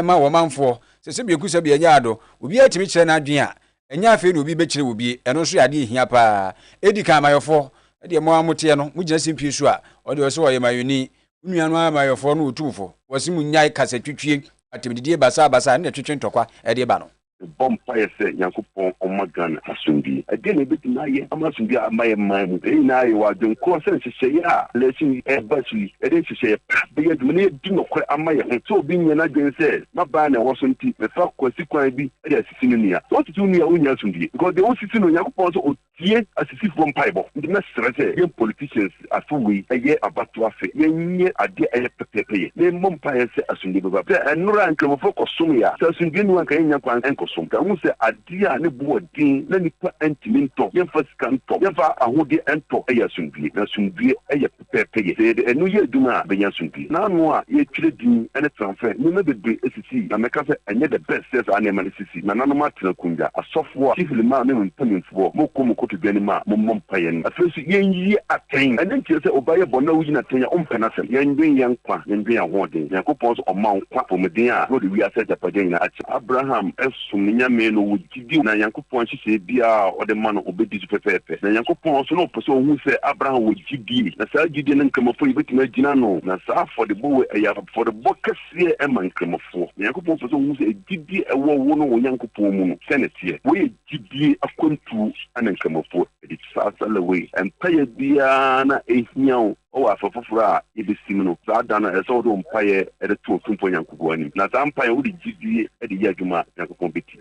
ma wo manfo sɛ be yekuse be enya do obi atimi kyerɛ na adwen a enya afi no obi be kyerɛ obi eno so yade hia pa edi kan mayofo de mo amote no mugina simpi su a ode wo se wo ye mayoni nuanu amayofo no otumfo wasi munyai kasatwitwie atimidie basa ne twetwe ntokwa ede ba no bompa yese Yankopon omagan asumbi again ebeti na ye amasumbi amaye mamu e na ye wa don ko se hye ya lesin e basui e de hye be ye dum ne di no kwa amaye ho so obi nya na dwen se maba na wo so nti me fa kwasi kwan bi e de asisi no nia so tutu nia onya asumbi because de wo sisi no Yankopon so tie asisi from paibo ndi na srese ye politicians afuwi eye abatu afe ye ade eye pepepe ne mompaye se asunde baba pe enura nkremofo kosom ya se asunde nu anka nya kwan enkosom ka hu se ade a ne bo odin na nipa antiminto ye fa skanto ye fa ahode ento eye asunde na asunde eye pepepe ye enu ye duma be nya asunde na no a ye twire din ene transfer ni me bebe esisi na meka se enye the best set ane ma sisi na nanu ma tena kunja asofo a chifle ma me mpaninfo mo ko mo koto biani ma mo mompaye no afesu yenyi aten ene ntie se obaye bona wuyi na tenya ompena se yendwen yankwa yendwen ahode yakopon so oma nkwa pomeden a no de wi asa japaden na achi Abraham esum nyame no wugidi na yakopon hihye bia ode ma no obedi pepepe na yakopon so no poso hu se Abraham wugidi na sa gidi na nkamafo yibetima gina no na sa for the boy ya for the bokase e man nkamafo yakopon poso hu se gidi ewo wo no yankopon mu no senetie we gidi akwantu ana nkamafo edi sasala we empire bia na ehiawo o afofoforo a ebesim no za dana eso do mpaye ede to tumpo yankugo anim na za mpaye wo de gidi ede yadwuma yankopon beti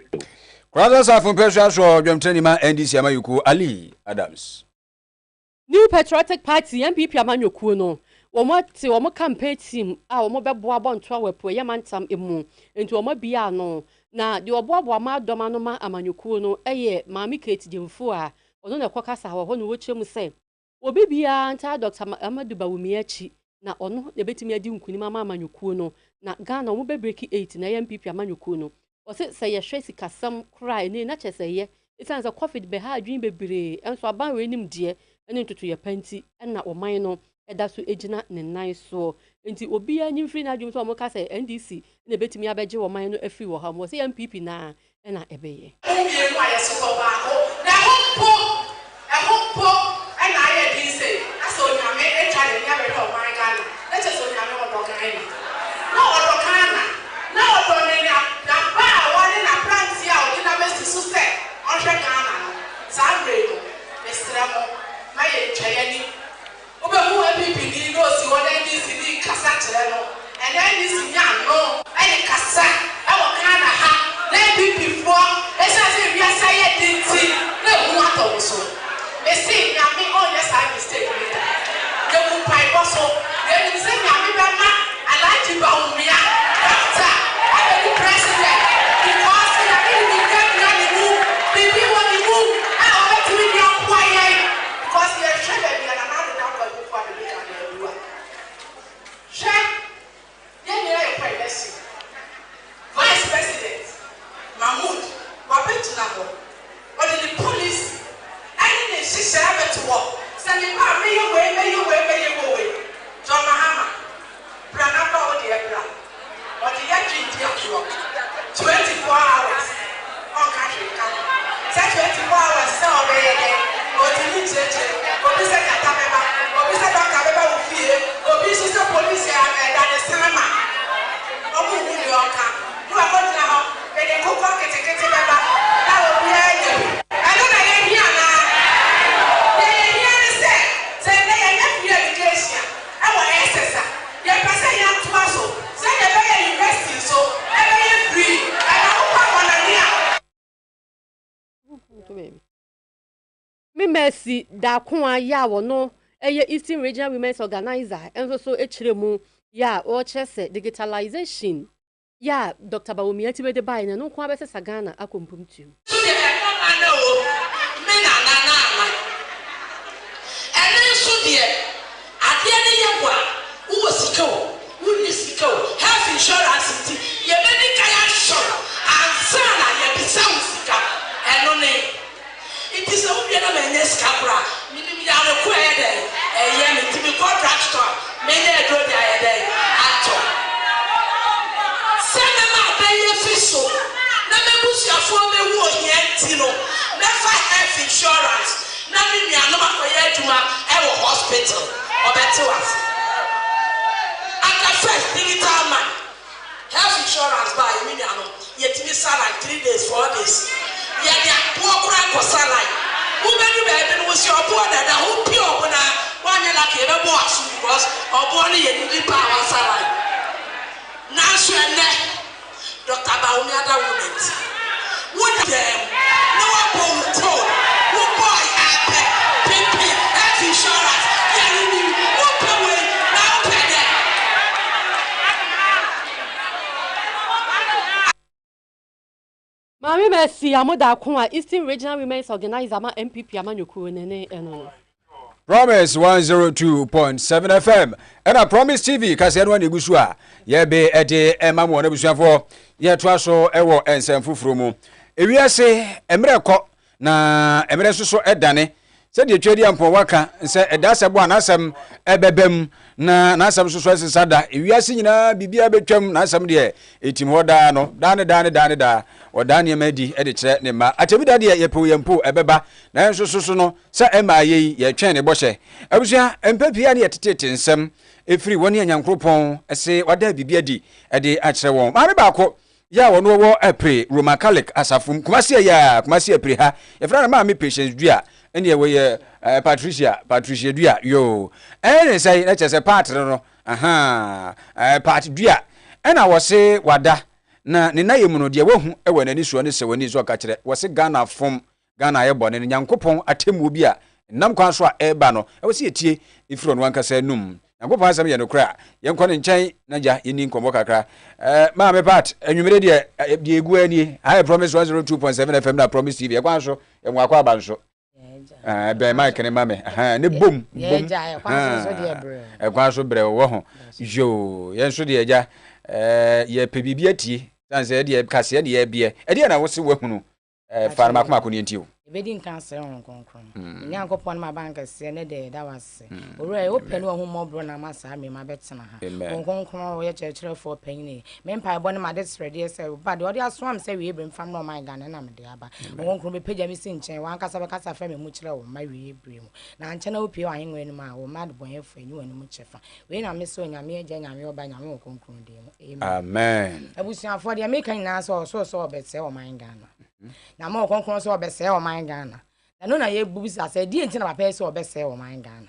kwada safun pesha so dwemtani ma NDC amayuku Ali Adams New Patriotic Party MPP amanyoku no womo campaign team a womo beboa bonto wepo yamantam emu enti womo bia no na de oboabo ma doma no ma amanyoku no eye Mami Kate Jemfu a ono na kwakasa ho no wochemu se obi bia nta Dr. Amadu Bawumiachi na ono de betimi adi nkuni ma amanyoku no na Ghana womo be break 8 na MPP amanyoku no ose se ye hwe sikasam cry ni na chese ye isan za covid be ha adwin bebre enso aban we nim de ene ntutu ye panti na oman no eda so ejina ne nan so enti obi anyi free na adwum so mo ka se NDC na betimi abeje oman no afri wo ha mo se MPP na ebeye obie no aye so ba ho na hompo na aye din se aso nyame e chale nya be do oman Ghana na che so nyame odo Ghana na odo Ghana na odo ne na ba wale na plantia odi na mesi so se on hwe Ghana no sabre no esramo ma ye twayani obe mu MPP ni no si wona NDC ni kasa kire no and NDC nya no ayi kasa e wo Ghana ha na MPP fo e sa se bia sa ye dinti na mu ato so e si nya mi on yes I mistake me de mu pai boso e ni se nya mi ba ma Alhaji Bawumia doctor the president because we are in the government ni mu bibi wo ni mu a o bet we dey quiet because we are sure that we are not the for the Ghana do sure then you are president vice president Mahmoud wabetuna ho or the police any ne shishara beto say me ba me we John Mahama Pranapa o de bra or the yet 24 hours on country come say 24 hours say obey o di ni jeje o bi say kata beba o bi say doctor beba wo fie o bi so say police ya da the cinema o mu ni oka you are going to ho e de ko ko kete beba na o bi aye I don't know ye here na ye here ni say na ye free education e wo SSA ye pese ya tuaso say ye be university so e be free e na ko kwa na dia me mercy da kwa ya wo no eye Eastern Regional Women's Organizer enso so echiremu ya o chese digitalization ya Dr. Bawumia ti be de bai na no kwa be se Ghana akompumtu health insurance ye medical insurance and sana ye bisawu sika enone it is a we na menye scabra minim ya no ko e dey ye me timi contract store menye do dia ye dey ato sana ma be ye fiso na mebusu afo me wo ye ti no never health insurance na mi mi anoma ko ye adwuma e wo hospital obeti was and the first digital man health insurance by me no ye timi salary 3 days 4 days ye dia poor kura ko salary wo be do be no wo si obo da ho pio obo na wanye la ke be bo asu because obo no ye ni pa wa salary na so ene Dr. Bawumia da women wo dem no wo bo to wo boy Very mercy, Amoda Kwa, Eastern Regional Women's Organizer, MPP, Amanyuku, and Promise 102.7 FM. And I promise TV, KaseƐ Negusua. Ye be ede emamu one busuafo. Ye toa so ewo ensemfu fromu. Ewiase emre ko na emre soso edane. Se de twedi ampon waka se edase bo anasem ebebem na nasem soso asisada. Ewiase nyina bibia betwam na asem de etim hoda no. Da. Odane medi ede kire ne ma. Atebida de ye po yempo ebeba. Na soso no se ema ye ye twen ne bohye. Abusua empapia ne yetete nsem efiri woni anyankropon ese wada bibia di ede akire won. Ma me ba ko ya wono wo apre Roman Catholic asafum kumasi apre ha yefra na ma me patience dua ene we Patricia dua yo ene sai na chese part no part dua ena wo se wada na ne na yemu no de wahu e wanani so ne se wani zo ka kire wo se Ghana fom Ghana ye bone nyankopon atemu bi a nam kwan so a eba no e wo se etie ifiro no wanka sa num Nyankopon asem ye no kra ye nkɔ ne nkyɛn na gya yeni nkɔmɔ kakra ma me part anwumere de egu ani I promise 102.7 FM na promise TV ye kwan so ye mo akwa aba nso be mic ne ma me ne bom ye gya ye kwan so de bre e kwan so bre wo ho jo ye nso de gya ye pe bibia tie sanse de KaseƐ de ye bie e de na wo se wahunu farma kuma ko ne ntio ebedi nkanse on konkron nyankopon ma banka se ne de da wase ore open wo homo bro na masa me ma betena ha konkron wo ye chekere for penny me mpa ebo ne ma de srede se ba de odi aso am se we ebrem fam no my Ghana na me de aba konkron be pagya mi si nchen wan kasa be kasa fa me mu kire wo ma we ebrem na nche na opie wa henwe no ma wo ma de bon yefa ni wani mu chefa we na me so nyame agya nyame oba nyame wo konkron de mu amen abusia for de me kan na so be se wo my Ghana na mo konkron so obese o man Ghana na no na ye bubisa say die nti na papa so obese o man Ghana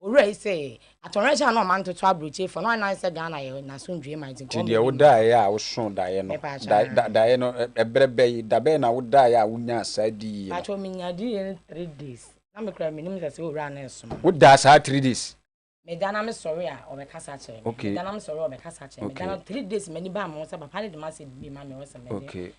owura say atonrecha na o man to abroche for no na say Ghana ye na so ndwe man tin ko die wo da ye a wo so da ye no da ye no ebrebe da be na wo da ye a wo nya asadi pa cho minya di 3 days na me kra minim say owura na eso wo da sa 3 days me dana me sorry a o be kasa chere me dana me sorry o be kasa chere me dana 3 days me ni ba mo say papa de ma say bi ma me wo say me okay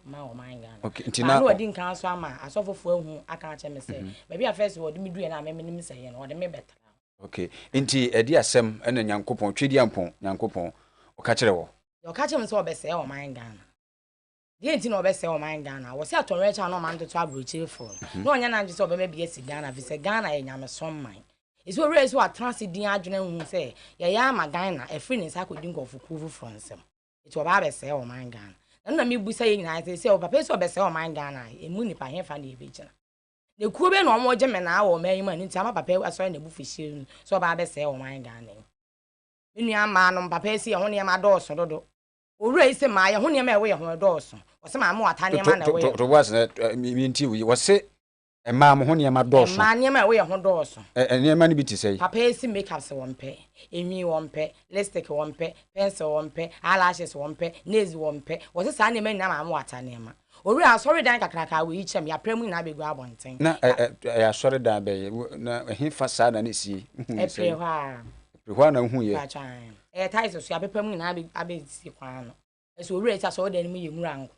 ma o man Ghana okay ntina no odi nkan so ama asofofo ahu aka ache me say baby afest wo de me duye na me nim say ye no wo de me betra okay nti edi asem ena nyankopon twedi ampon nyankopon o ka kire wo yo ka kire me say obese o man Ghana die nti na obese o man Ghana wo say atonrecha no man to abrochi for no onya na nje say obeme bia si Ghana vi say Ghana ye nyame som man is we raise what transidin adwene hu say ye ya ma Ghana e free ni sa ko din kofu kufu from sem it wo ba be say o man Ghana na me busa ye nyina say o papa so be say o man Ghana emu ni pa hefa na ebe gina ne kuo be no omo je me na awo man ma ni ama papa aso na bu fihie so ba be say o man Ghana menu ama no papa si ye ho ne ma dooso dodo owura ise ma ye ho ne ma e we ye ho dooso o se ma ma wata ne ma na we to was mi nti wo se ma mo ho ne ma dooso ma ne ma we ye ho dooso ne ma ni bi ti say papa si makeup se won pe enwi won pe lipstick won pe pencil won pe eyelashes won pe nails won pe wo se sa ne ma na ma wata ne ma owura sorry dan kakraka we chem ya premu na begu abonten na ya sorry dan be na he fa sa na ne si hwa na hu ye tais so ya premu na abe si kwan no so owura sa so dan mu ye nwura nko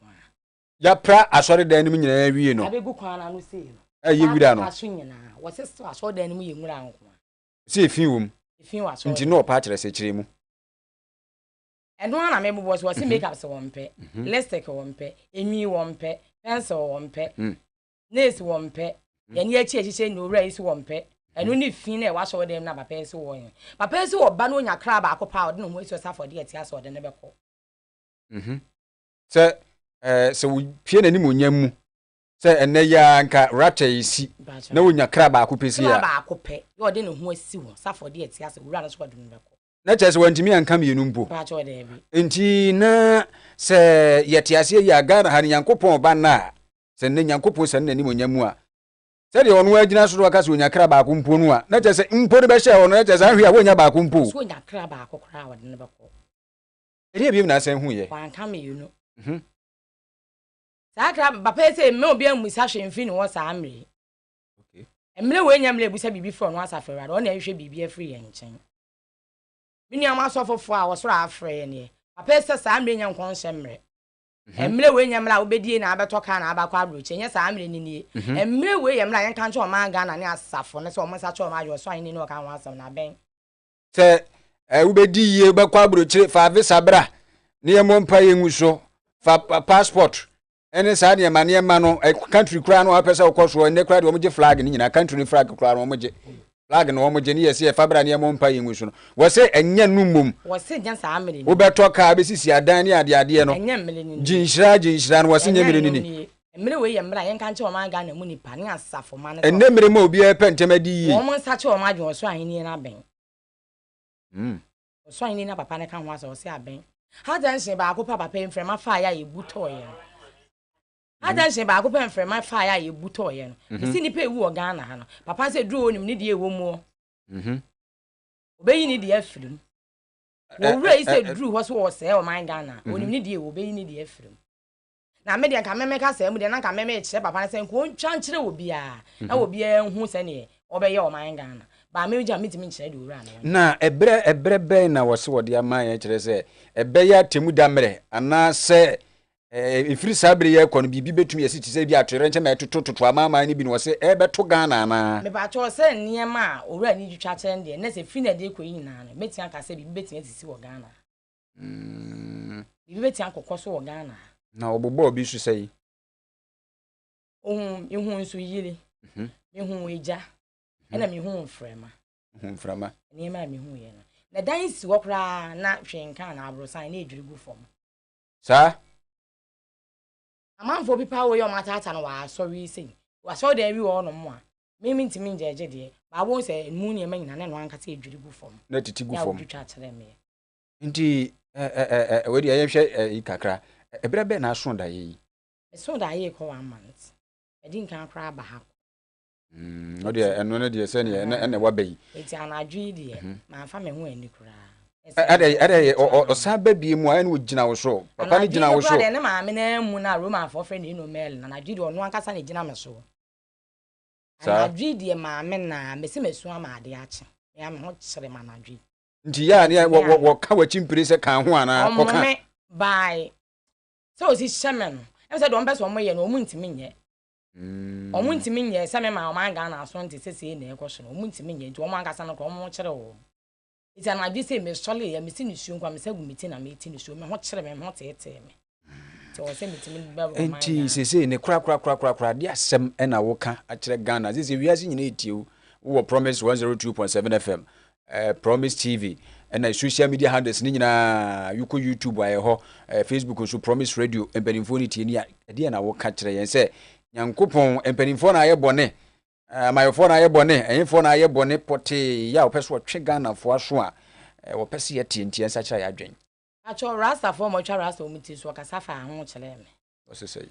ya pra asori dan mu nyina wie no abegu kwan na no se ye wira no aso nyina wo se so aso dan mu ye nwura nko se efin wom efin wa so nti no pa kire se kire mu eno na me bubo so se makeup se won pe lipstick won pe enwi won pe pencil won pe nails won pe ye ni achi ni owura isi won pe eno ni fin na wa so dem na papa isi won papa isi wo ba no nya kra ba akopa ode no mo isi safo de ati aso ode ne beko se se wo pie na ni mo nyam se ene ya nka rata isi na wo nya kra ba akopesi ya ba akope yo de no ho asi wo safo de ati aso owura no so ode ne beko na chese wantimi anka mienu mpo ba cho de bi nti na se yete ase ya Ghana ha nyankopon ba na se ne nyankopon se ne ni mo nyamu a se de ono agina so aka se onya kra ba akompo no a na chese mpo de be hye ono na chese ahwe a wonya ba akompo so onya kra ba akokra ode ne beko eri ebiem na se hu ye kwa anka mienu sakra papa se me obi amusa hwe mfi ni wo sa amre okay emre we nya mre busa bibi fro no asafere ro na ehwe bibi afri ye nchen mini ama sofofo a wo soro afre ye ne papa se sa amre nya nkon hye mre emre we nyamra obedie na abeto ka na abakwa abroche nya sa amre ni nie emre we yamra yen kan che o ma Ghana ne asafo ne se o mo sa che o ma yo so ani ni no ka ho asam na ben se ubedi ye bakwa abroche fa visa bra ne yemo mpa yengu so fa passport ene sa ne ma no country kra no apesa okoso ne kra de o mo je flag ni nyina country ni flag kra no o mo je flag no o mo je ni yesi e fa bra ne yemo mpa yengu so no wo se enya numum wo se nya sa amre ni wo beto ka besisi adan ne ade no enya mele ni jinshira no wo se nya mele ni emre we yamra yen kan che o ma Ghana mu ni pa ne asafo ma ne enne mere ma obi e pentemadi yi wo mo sa che o ma je so ahini na ben so ahini na papa ne kan ho asa o se aben ha dan se ba akopapa papa mfrema fa ya ye buto ye ha dan se ba akopapa mfrema fa ya ye buto ye no si ni pe ewu o Ghana ha no papa se duro onim ni de ewo mu obeyi ni de afrim wo wura ise duro ho so wo se o man Ghana onim ni de ewo obeyi ni de afrim na me de ka meme ka se mu de na ka meme kire papa ne se nko ntwa nkire obi a na obi hu se ne obeye o man Ghana ba me uja mitimi nkire de wura na ebre be na wo se wo de ama ya kire se ebe ya temu damre ana se ifiri sabre ye kono bibi betumi yesi ti se bi atwere nche ma etototo ama ni bi no se ebe to Ghana na me ba cho se niema owura ni jutwa kire de na se fi na de koyi na no meti aka se bibi betumi asisi wo Ghana bibi beti akokoso wo Ghana na obobo obi su sei ihu nsu yire ihu eja ena mi hu mframa ni ma mi hu ye no na dan si wo kra na hwenka na abrosan na edwirigu fom sa amanfo pipa wo yo matata no wa sorry sei wa so da wi wo no mo a mimi ntimi njeje de ba wo se mu ne ma nyina ne no anka se edwirigu fom na titigu fom nti we de yehwe ikakra ebrebe na aso da yi so da yi ko 1 month edin kan kra ba ha no de eno ne de se ne ene wabai eti anadwi de ma fa me hu ani kra ade o saba bi mu ene wo gina wo so papa ne gina wo so ade ne ma me na mu na Roma for friend no mail na anadwi de ono ankasa ne gina me so anadwi de ma me na me se mesu ama ade ache ya me ho kire ma anadwi nti ya ne wo ka wachimpire se kan ho ana ko kan bye so si shemen e say don person mo ye no mu ntimi nye omu ntimi nye se me ma o man Ghana aso nti sese na e kwhye no omu ntimi nye nti o man kasa no ko mo kire wo iti na adi se me sole ya me si ni suon kwa me sagu meti na me ti ni suon me ho kire me ho tete me ti o se metimi ba o man nti sese ne kra dia asem e na wo ka a kire Ghana sese wiase nyina etie wo Promise 102.7 FM Promise TV and social media handles ni nyina yuko YouTube aye ho Facebook so Promise Radio empanimfo ni tie ni ade na wo ka kire yen se nyankopon empanimfo na aye bone mayofo na aye bone enfo na aye bone pote ya opeso twe Ghana fo aso a wo pese ye tie ntie nsa kire ya adwen acho rasta fo mo twa rasta o muti so kasa fa ho kire me o se sei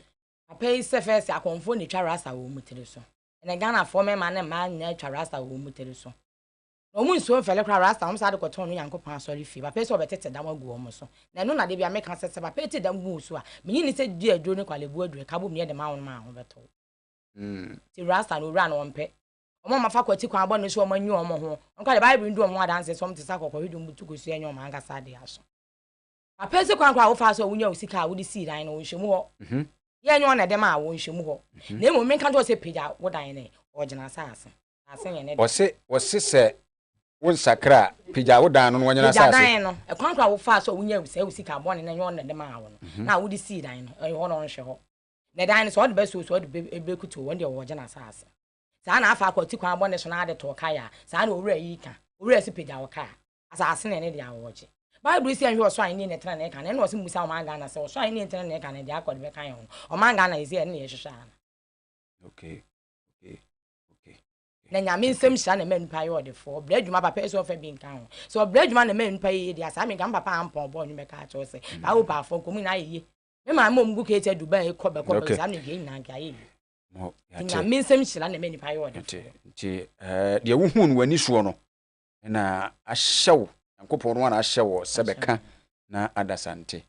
apei se first akonfo ni twa rasta o muti so na Ghana fo me ma na ma nya twa rasta o muti so omu nso mfele kra rasta om sade koton no yankopon asori fi ba pese obetete dam agu omo so na no na de bia meka sese ba pete dam gu so a menyi ni se di aduro ne kwalebu aduro ka bo me de ma won ma ho beto ti rasta no ra no ompe omo mafa kwati kwa abo no so omo nyu omo ho onka de bible ndu omo adanse so mtisa kokko hidu mbutu ko su enyo ma anga sade aso a pese kwa kwa wo fa so wunya osika a wo di si dan no nhwemu ho ye enyo na de ma wo nhwemu ho na emo menka do se peja wo dan ne ogina asase asen ye ne wose se won sakra pija wo dan no wonyana asase dan no e kwankwa wo fa so wunya usika abone na nyo na de ma wo no na wo di si dan no e ho no nhwe ho na dan so de be so de be kutu won de wo gina asase sa na afa akwati kwa abone so na ade to kaya sa na owura yi ka owura si pija wo ka asase ne de awoje bible si anhwe so an ni ne tena na ka na no so musa o man Ghana se so an ni tena na ka na de akọ de be kan yo o man Ghana isi ne ye hwehwa na okay na nyame nsem hia na manu pa ye Oduefour bra adwuma papa so fa bi nka ho so bra adwuma na manu pa ye dia sa me gam papa ampon bo nyu me ka cho se ba wo pa fo komu na ye me ma mo mgu ke te Dubai ko be sa na ge nyina nka ye mo nyame nsem hia na manu pa ye Oduefour nti de wo hu no wani so no na ahyew yankopon no na ahyew sebeka na adasante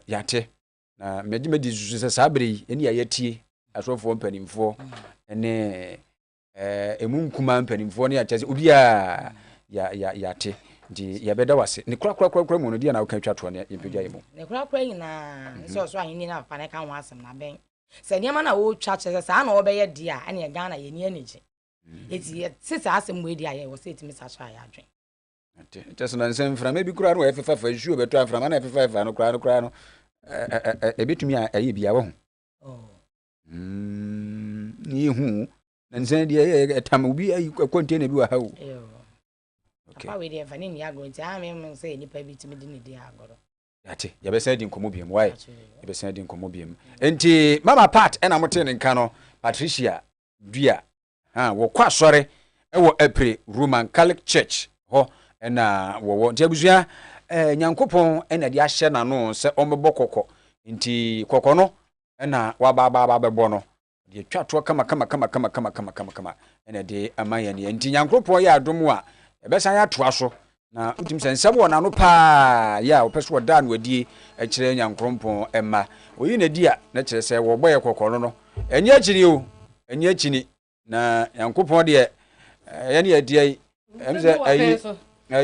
yate na medimedi su sa bere eni ayatie asofo mpanimfo ene emu nkuma mpanimfo ne ya chese obi a ya te Ndi ya beda wase ne kura mu no dia na wo kan twa to ne yempedwa yemu ne kura nyina so ahini na pa ne ka ho asem na ben se niam na wo twa che se na wo be ye dia ane Ghana ye ni anije eti sisi asem we dia ye wo se etimi sa so ayadwen just na nsem fra me bi kura no efefa fa ju beto afra ma na efefa fa no kura no ebetumi aye bia wo ho ni hu na nsem dia etam obi ayi container bi wa ha wo okay pa we dey fa ni ni ago nti am say ni pa bi timi di ni di agoro yate ya be say di nkomo biem why ya be say di nkomo biem enti mama part na mote ne nka no Patricia Dua wo kwa sore e wo April Roman Catholic Church ho na wo nti abusua nyankopon na di ahye na no se omebọ kokọ nti kokọ no na wa ba bebo no di twato kama na di amaye ne nti nyankopon ya adom a ebesa ya toa so na utim sensem wona no pa ya opeso da no wadie e kire nyankopon emma oyi na dia na kire se wo boye kokọ no enye akini o enye akini na nyankopon de ye adie emze ayi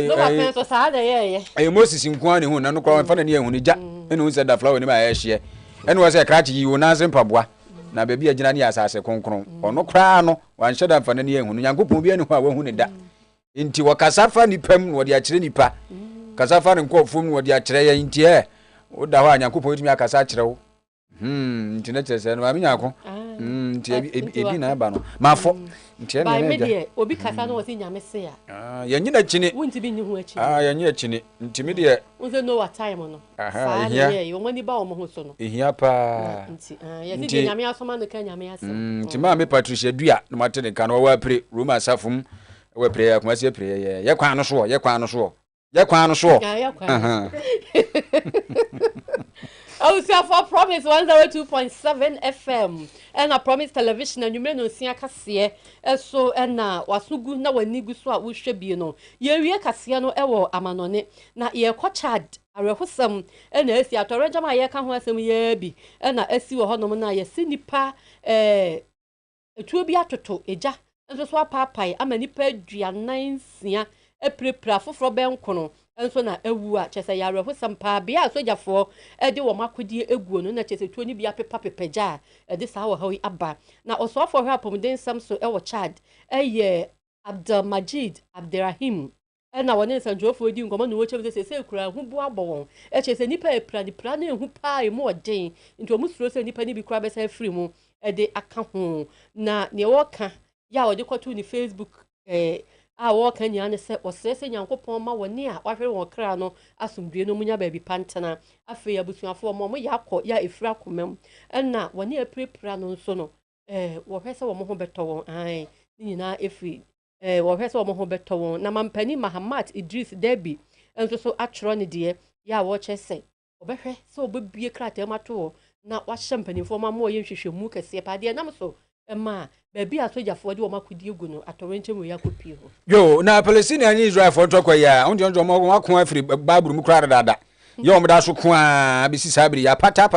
no ba penso sa da ye ayi Moses nkuan ne hu na no kwa fa na ne hu ne ja ene hu se da flower ne ma ya hye ene wo se krachi yi wo na se mpaboa na bebi agina ne asase konkron ono kra no wan hye da fa na ne hu no nyankopon bi ene hu a wa hu ne da nti wakasafa nipam wo de akire nipa kasafa ne nkofum wo de akire ya nti wo da ho anyankopon tumi akasa akire wo nti na kire se no ma nyako nti ebi na ba no mafo nti ne ba media obi kasa no wosi nyame se ya ya nyina chini wunti bi ni hu achi ya nyina chini nti media unze no what time no fa ye yo mani ba o mo ho so no ehia pa nti ya ti nyame asoma no ka nyame ase nti ma me Patricia Dua no mate ne kan wa pre Roma asafum wa pre ya kuma se pre ye kwan no so ye kwan no so Oh, so for Promise 102.7 FM and a Promise Television and you may not see a KaseƐ so and na wasugu na wanigu so a wohwe bi no ye wie KaseƐ no ewo amanone na ye kwachad arehosam na esi atoreja ma ye ka ho asem ye bi na esi wo honom na ye sinipa etuo bi atoto eja nso so apapai ama nipa aduanan sia eprepra foforo benkono enso na ewu a chese ya arehosam pa bia sojafo de wo makodi eguo no na chese tuo ni bia pepapeja de sa wo hawi aba na osofo hwe apomden sam so ewo Chad eye Abdulmajid Abderrahim na woni sanjofo di ngomo no wo chem se kura hu bu abon chese nipa epra ni pra na hu pa e mo odin nti omusuro se nipa ni bi kura be sa free mu de aka ho na ne wo ka ya wo de kwatu ni Facebook a wo kan nya ne se osese nyankopon ma woni a wahwe won kra no asomdue no munya ba bi pantana afi abusuafo mo yakọ ya efira komam na woni aprepra no nso no wo hwese wo mo ho beto won ai nyina efi wo hwese wo mo ho beto won na mampani Mahamat Idris Debi enso so atro ne de ya wo chese obehwe se obebie krata mato na wahye mpanifo ma mo ye hwehwemu kese pa de nam so ma baby asojafo de wo makodi egu no atorenche mu yakopie ho yo na Palestinian and Israel for talk ya onjo mo wako afri Bible mu kra dada yo mo da so ko a bisi sabiri ya pata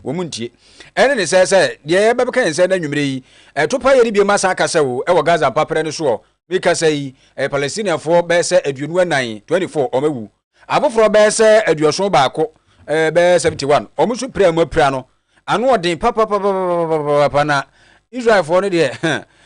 wo mu ntie ene ne se de ye be kan se da nwumre yi topa ye bi masa aka se wo e wo Gaza papre ne so mi ka se yi Palestinian for be se aduonu anan 24 omewu abofro be se aduoso baako be 71 omusu pra mu pra no anu odin papa na Israel for no de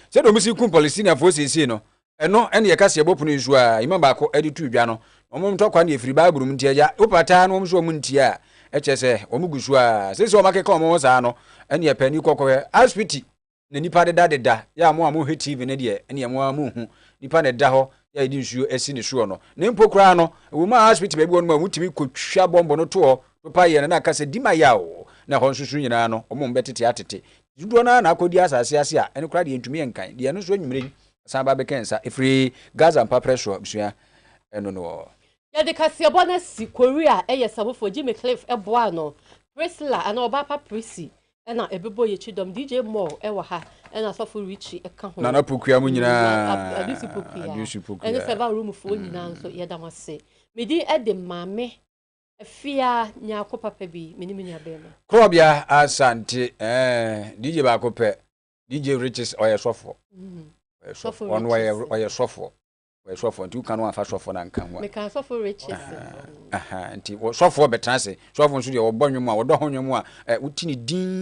se do musi kum Palestinian for sesi no eno ene ye kase ebopunu isu a imam baako edi tu dwa no omum to kwa na efiri Bible mu ntia opata no omso mu ntia echese omugusu a sesi o makeka omo sa no ene ye pani kokko aspiti na nipa de ya mo he TV ne de ene ye mo amu hu nipa ne da ho ya edi nsuo esi ne suo no ne mpokura no wo ma aspiti bebi wonu mutimi kotwa bombo no to pa ye na kase dima yawo na ho nsusu nyina no omum betete atete judo na akodi asase ase a ene kura de ntumi enkan de no so nwumre san ba bekensa efri Gaza mpapre so abusua eno no ya de KaseƐ bonus Korea eye sabofo Jimmy Cliff eboa no Priscilla ana obapa Prissy na ebebo ye chidom DJ Mo ewa ha na sofo Richie eka ho na na pokua mu nyina adusi pokua ene seba room fo nyina nso ye da wase medi ede mame afia nya ko papa bi meni abema krobia asante DJ ba ko pe DJ Riches oye sofo sofo on oye sofo sɔfo nti woka no afa sɔfo na nka ho meka sɔfo riches nti sɔfo betena se sɔfo nso deɛ wɔbɔ nwom a wɔdɔ ho nwom a wotini din